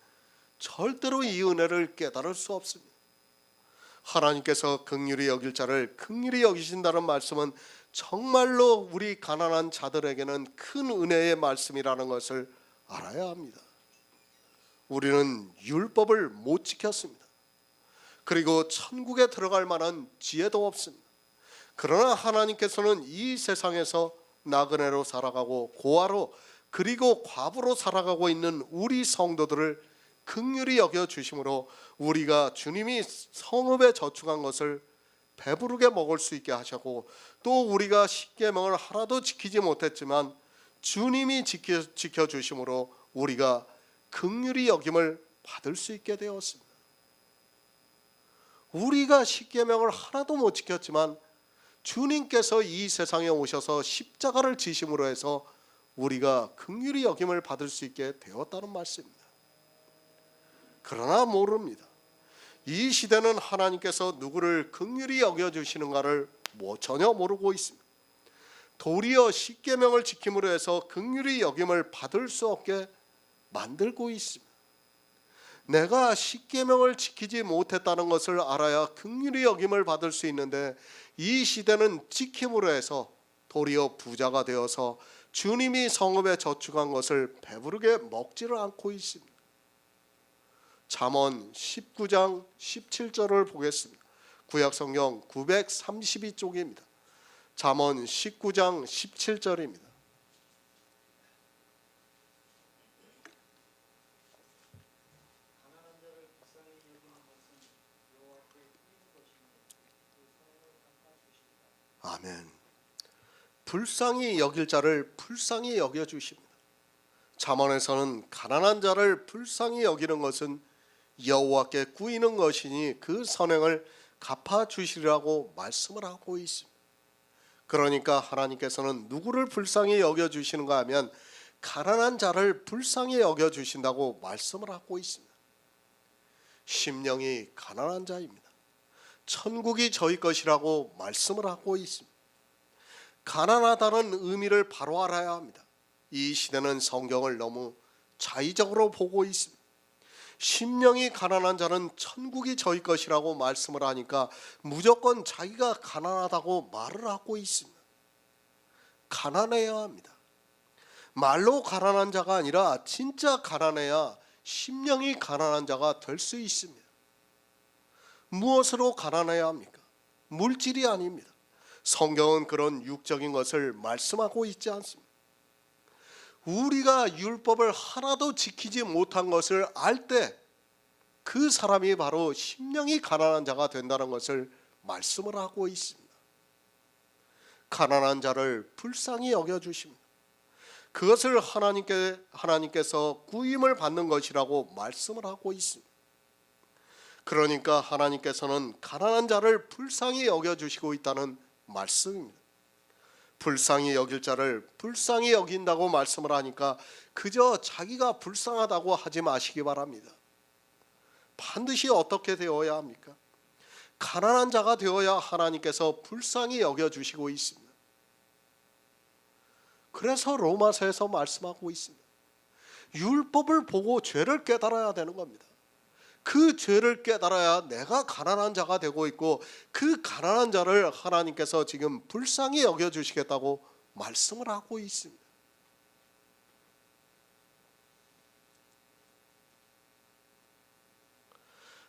B: 절대로 이 은혜를 깨달을 수 없습니다. 하나님께서 긍휼히 여길 자를 긍휼히 여기신다는 말씀은 정말로 우리 가난한 자들에게는 큰 은혜의 말씀이라는 것을 알아야 합니다. 우리는 율법을 못 지켰습니다. 그리고 천국에 들어갈 만한 지혜도 없습니다. 그러나 하나님께서는 이 세상에서 나그네로 살아가고 고아로 그리고 과부로 살아가고 있는 우리 성도들을 긍휼히 여겨 주심으로 우리가 주님이 성읍에 저축한 것을 배부르게 먹을 수 있게 하셨고, 또 우리가 십계명을 하나도 지키지 못했지만 주님이 지켜 주심으로 우리가 긍휼히 여김을 받을 수 있게 되었습니다. 우리가 십계명을 하나도 못 지켰지만 주님께서 이 세상에 오셔서 십자가를 지심으로 해서 우리가 긍휼히 여김을 받을 수 있게 되었다는 말씀입니다. 그러나 모릅니다. 이 시대는 하나님께서 누구를 긍휼히 여겨주시는가를 전혀 모르고 있습니다. 도리어 십계명을 지킴으로 해서 긍휼히 여김을 받을 수 없게 만들고 있습니다. 내가 십계명을 지키지 못했다는 것을 알아야 긍휼히 여김을 받을 수 있는데, 이 시대는 지킴으로 해서 도리어 부자가 되어서 주님이 성읍에 저축한 것을 배부르게 먹지를 않고 있습니다. 잠언 19장 17절을 보겠습니다. 구약성경 932쪽입니다. 잠언 19장 17절입니다. 아멘. 불쌍히 여길 자를 불쌍히 여겨 주십니다. 잠언에서는 가난한 자를 불쌍히 여기는 것은 여호와께 구이는 것이니 그 선행을 갚아 주시리라고 말씀을 하고 있습니다. 그러니까 하나님께서는 누구를 불쌍히 여겨 주시는가 하면 가난한 자를 불쌍히 여겨 주신다고 말씀을 하고 있습니다. 심령이 가난한 자입니다. 천국이 저희 것이라고 말씀을 하고 있습니다. 가난하다는 의미를 바로 알아야 합니다. 이 시대는 성경을 너무 자의적으로 보고 있습니다. 심령이 가난한 자는 천국이 저희 것이라고 말씀을 하니까 무조건 자기가 가난하다고 말을 하고 있습니다. 가난해야 합니다. 말로 가난한 자가 아니라 진짜 가난해야 심령이 가난한 자가 될 수 있습니다. 무엇으로 가난해야 합니까? 물질이 아닙니다. 성경은 그런 육적인 것을 말씀하고 있지 않습니다. 우리가 율법을 하나도 지키지 못한 것을 알 때 그 사람이 바로 심령이 가난한 자가 된다는 것을 말씀을 하고 있습니다. 가난한 자를 불쌍히 여겨주십니다. 그것을 하나님께서 구임을 받는 것이라고 말씀을 하고 있습니다. 그러니까 하나님께서는 가난한 자를 불쌍히 여겨주시고 있다는 말씀입니다. 불쌍히 여길 자를 불쌍히 여긴다고 말씀을 하니까 그저 자기가 불쌍하다고 하지 마시기 바랍니다. 반드시 어떻게 되어야 합니까? 가난한 자가 되어야 하나님께서 불쌍히 여겨주시고 있습니다. 그래서 로마서에서 말씀하고 있습니다. 율법을 보고 죄를 깨달아야 되는 겁니다. 그 죄를 깨달아야 내가 가난한 자가 되고 있고, 그 가난한 자를 하나님께서 지금 불쌍히 여겨주시겠다고 말씀을 하고 있습니다.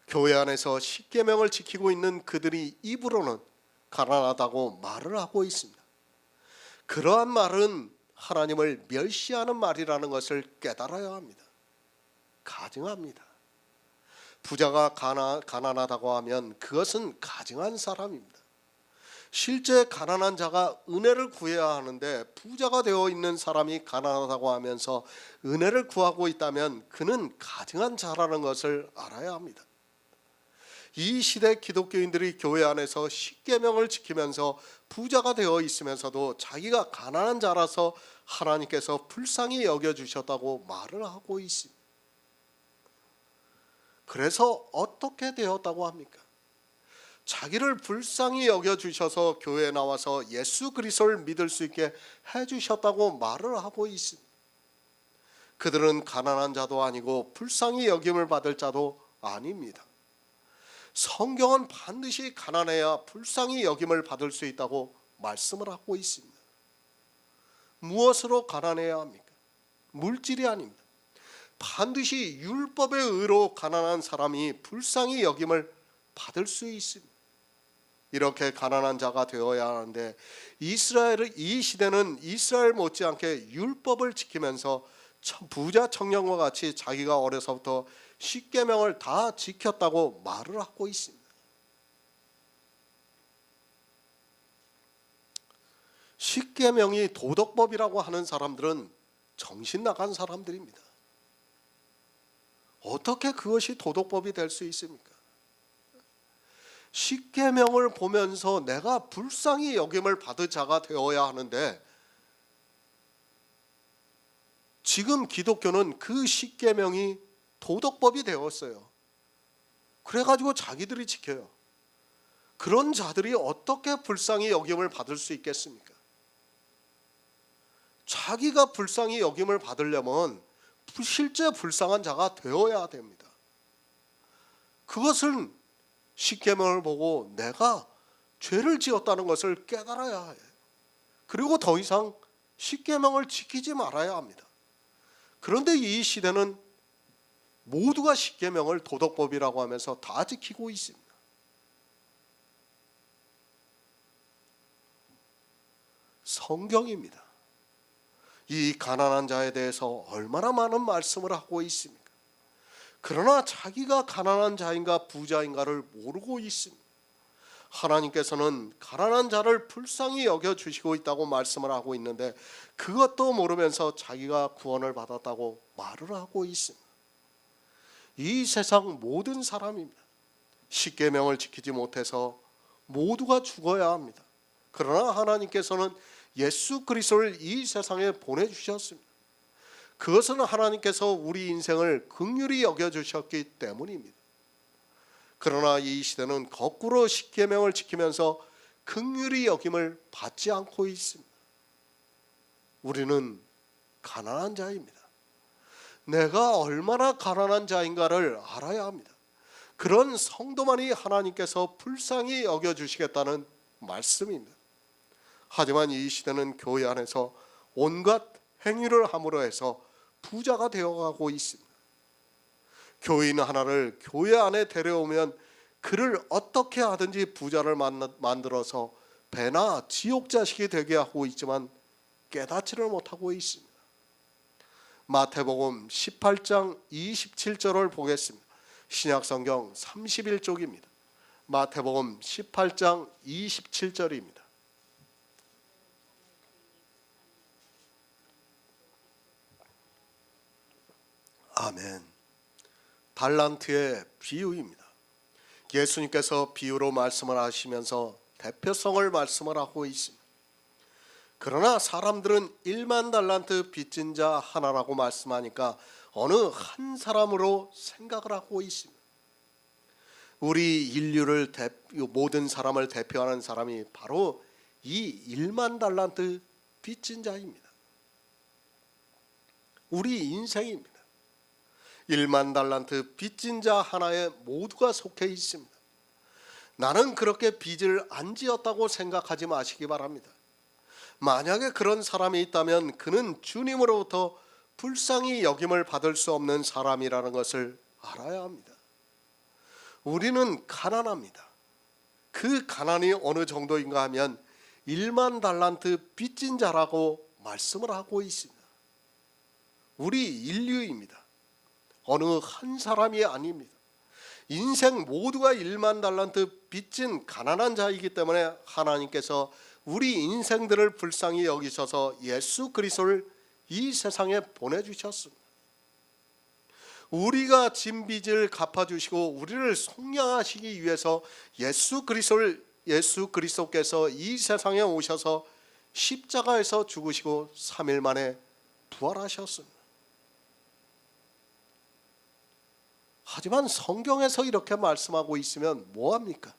B: 교회 안에서 십계명을 지키고 있는 그들이 입으로는 가난하다고 말을 하고 있습니다. 그러한 말은 하나님을 멸시하는 말이라는 것을 깨달아야 합니다. 가증합니다. 부자가 가난하다고 하면 그것은 가증한 사람입니다. 실제 가난한 자가 은혜를 구해야 하는데, 부자가 되어 있는 사람이 가난하다고 하면서 은혜를 구하고 있다면 그는 가증한 자라는 것을 알아야 합니다. 이 시대 기독교인들이 교회 안에서 십계명을 지키면서 부자가 되어 있으면서도 자기가 가난한 자라서 하나님께서 불쌍히 여겨주셨다고 말을 하고 있습니다. 그래서 어떻게 되었다고 합니까? 자기를 불쌍히 여겨 주셔서 교회에 나와서 예수 그리스도를 믿을 수 있게 해 주셨다고 말을 하고 있습니다. 그들은 가난한 자도 아니고 불쌍히 여김을 받을 자도 아닙니다. 성경은 반드시 가난해야 불쌍히 여김을 받을 수 있다고 말씀을 하고 있습니다. 무엇으로 가난해야 합니까? 물질이 아닙니다. 반드시 율법의 의로 가난한 사람이 불쌍히 여김을 받을 수 있습니다. 이렇게 가난한 자가 되어야 하는데 이 시대는 이스라엘 못지않게 율법을 지키면서 부자 청년과 같이 자기가 어려서부터 십계명을 다 지켰다고 말을 하고 있습니다. 십계명이 도덕법이라고 하는 사람들은 정신 나간 사람들입니다. 어떻게 그것이 도덕법이 될 수 있습니까? 십계명을 보면서 내가 불쌍히 여김을 받을 자가 되어야 하는데 지금 기독교는 그 십계명이 도덕법이 되었어요. 그래가지고 자기들이 지켜요. 그런 자들이 어떻게 불쌍히 여김을 받을 수 있겠습니까? 자기가 불쌍히 여김을 받으려면 실제 불쌍한 자가 되어야 됩니다. 그것은 십계명을 보고 내가 죄를 지었다는 것을 깨달아야 해요. 그리고 더 이상 십계명을 지키지 말아야 합니다. 그런데 이 시대는 모두가 십계명을 도덕법이라고 하면서 다 지키고 있습니다. 성경입니다. 이 가난한 자에 대해서 얼마나 많은 말씀을 하고 있습니까? 그러나 자기가 가난한 자인가 부자인가를 모르고 있습니다. 하나님께서는 가난한 자를 불쌍히 여겨주시고 있다고 말씀을 하고 있는데 그것도 모르면서 자기가 구원을 받았다고 말을 하고 있습니다. 이 세상 모든 사람입니다. 십계명을 지키지 못해서 모두가 죽어야 합니다. 그러나 하나님께서는 예수 그리스도를 이 세상에 보내주셨습니다. 그것은 하나님께서 우리 인생을 긍휼히 여겨주셨기 때문입니다. 그러나 이 시대는 거꾸로 십계명을 지키면서 긍휼히 여김을 받지 않고 있습니다. 우리는 가난한 자입니다. 내가 얼마나 가난한 자인가를 알아야 합니다. 그런 성도만이 하나님께서 불쌍히 여겨주시겠다는 말씀입니다. 하지만 이 시대는 교회 안에서 온갖 행위를 함으로 해서 부자가 되어가고 있습니다. 교인 하나를 교회 안에 데려오면 그를 어떻게 하든지 부자를 만들어서 배나 지옥 자식이 되게 하고 있지만 깨닫지를 못하고 있습니다. 마태복음 18장 27절을 보겠습니다. 신약성경 31쪽입니다. 마태복음 18장 27절입니다. 아멘. 달란트의 비유입니다. 예수님께서 비유로 말씀을 하시면서 대표성을 말씀을 하고 있습니다. 그러나 사람들은 1만 달란트 빚진 자 하나라고 말씀하니까 어느 한 사람으로 생각을 하고 있습니다. 우리 인류를 모든 사람을 대표하는 사람이 바로 이 1만 달란트 빚진 자입니다. 우리 인생입니다. 1만 달란트 빚진 자 하나에 모두가 속해 있습니다. 나는 그렇게 빚을 안 지었다고 생각하지 마시기 바랍니다. 만약에 그런 사람이 있다면 그는 주님으로부터 불쌍히 여김을 받을 수 없는 사람이라는 것을 알아야 합니다. 우리는 가난합니다. 그 가난이 어느 정도인가 하면 1만 달란트 빚진 자라고 말씀을 하고 있습니다. 우리 인류입니다. 어느 한 사람이 아닙니다. 인생 모두가 1만 달란트 빚진 가난한 자이기 때문에 하나님께서 우리 인생들을 불쌍히 여기셔서 예수 그리스도를 이 세상에 보내주셨습니다. 우리가 진 빚을 갚아주시고 우리를 속량하시기 위해서 예수 그리스도께서 이 세상에 오셔서 십자가에서 죽으시고 3일 만에 부활하셨습니다. 하지만 성경에서 이렇게 말씀하고 있으면 뭐합니까?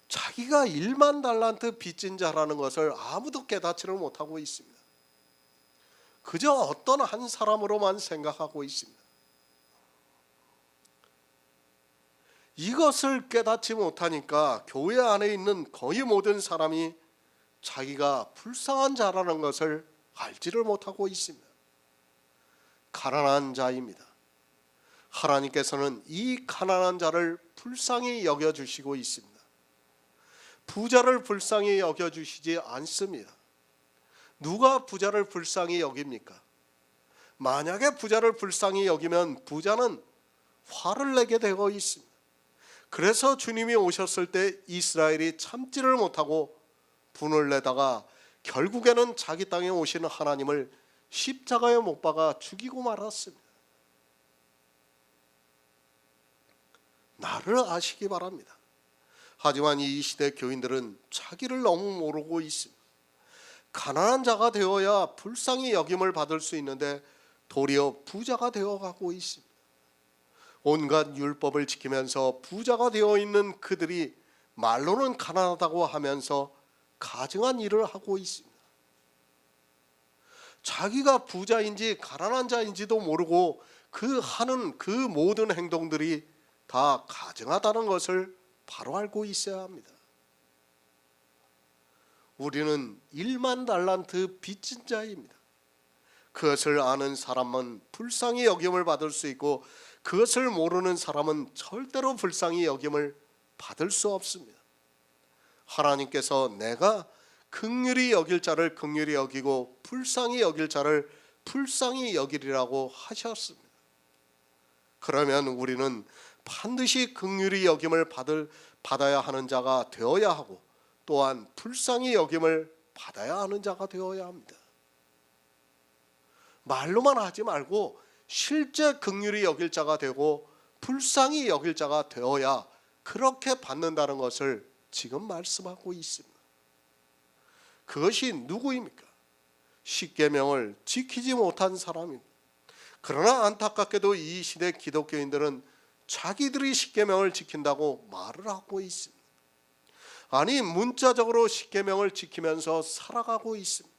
B: 자기가 1만 달란트 빚진 자라는 것을 아무도 깨닫지를 못하고 있습니다. 그저 어떤 한 사람으로만 생각하고 있습니다. 이것을 깨닫지 못하니까 교회 안에 있는 거의 모든 사람이 자기가 불쌍한 자라는 것을 알지를 못하고 있습니다. 가난한 자입니다. 하나님께서는 이 가난한 자를 불쌍히 여겨주시고 있습니다. 부자를 불쌍히 여겨주시지 않습니다. 누가 부자를 불쌍히 여깁니까? 만약에 부자를 불쌍히 여기면 부자는 화를 내게 되어 있습니다. 그래서 주님이 오셨을 때 이스라엘이 참지를 못하고 분을 내다가 결국에는 자기 땅에 오신 하나님을 십자가에 못 박아 죽이고 말았습니다. 나를 아시기 바랍니다. 하지만 이 시대 교인들은 자기를 너무 모르고 있습니다. 가난한 자가 되어야 불쌍히 여김을 받을 수 있는데 도리어 부자가 되어가고 있습니다. 온갖 율법을 지키면서 부자가 되어 있는 그들이 말로는 가난하다고 하면서 가증한 일을 하고 있습니다. 자기가 부자인지 가난한 자인지도 모르고 그 하는 그 모든 행동들이 다 가증하다는 것을 바로 알고 있어야 합니다. 우리는 1만 달란트 빚진 자입니다. 그것을 아는 사람은 불쌍히 여김을 받을 수 있고 그것을 모르는 사람은 절대로 불쌍히 여김을 받을 수 없습니다. 하나님께서 내가 긍휼히 여길 자를 긍휼히 여기고 불쌍히 여길 자를 불쌍히 여기리라고 하셨습니다. 그러면 우리는 반드시 긍휼히 여김을 받아야 하는 자가 되어야 하고 또한 불쌍히 여김을 받아야 하는 자가 되어야 합니다. 말로만 하지 말고 실제 긍휼히 여길 자가 되고 불쌍히 여길 자가 되어야 그렇게 받는다는 것을 지금 말씀하고 있습니다. 그것이 누구입니까? 십계명을 지키지 못한 사람입니다. 그러나 안타깝게도 이 시대 기독교인들은 자기들이 십계명을 지킨다고 말을 하고 있습니다. 아니 문자적으로 십계명을 지키면서 살아가고 있습니다.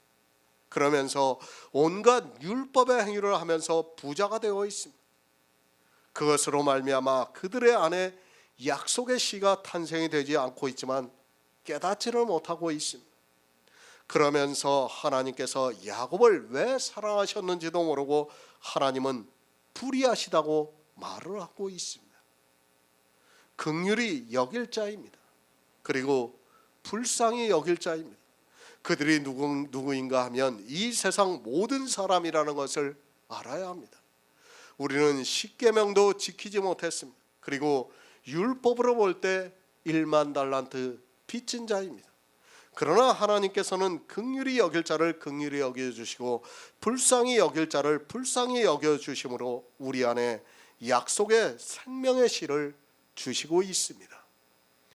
B: 그러면서 온갖 율법의 행위를 하면서 부자가 되어 있습니다. 그것으로 말미암아 그들의 안에 약속의 씨가 탄생이 되지 않고 있지만 깨닫지를 못하고 있습니다. 그러면서 하나님께서 야곱을 왜 사랑하셨는지도 모르고 하나님은 불의하시다고 말을 하고 있습니다. 긍휼히 여길 자입니다. 그리고 불쌍히 여길 자입니다. 그들이 누구인가 하면 이 세상 모든 사람이라는 것을 알아야 합니다. 우리는 십계명도 지키지 못했습니다. 그리고 율법으로 볼 때 1만 달란트 빚진 자입니다. 그러나 하나님께서는 긍휼히 여길 자를 긍휼히 여겨주시고 불쌍히 여길 자를 불쌍히 여겨주심으로 우리 안에 약속의 생명의 씨를 주시고 있습니다.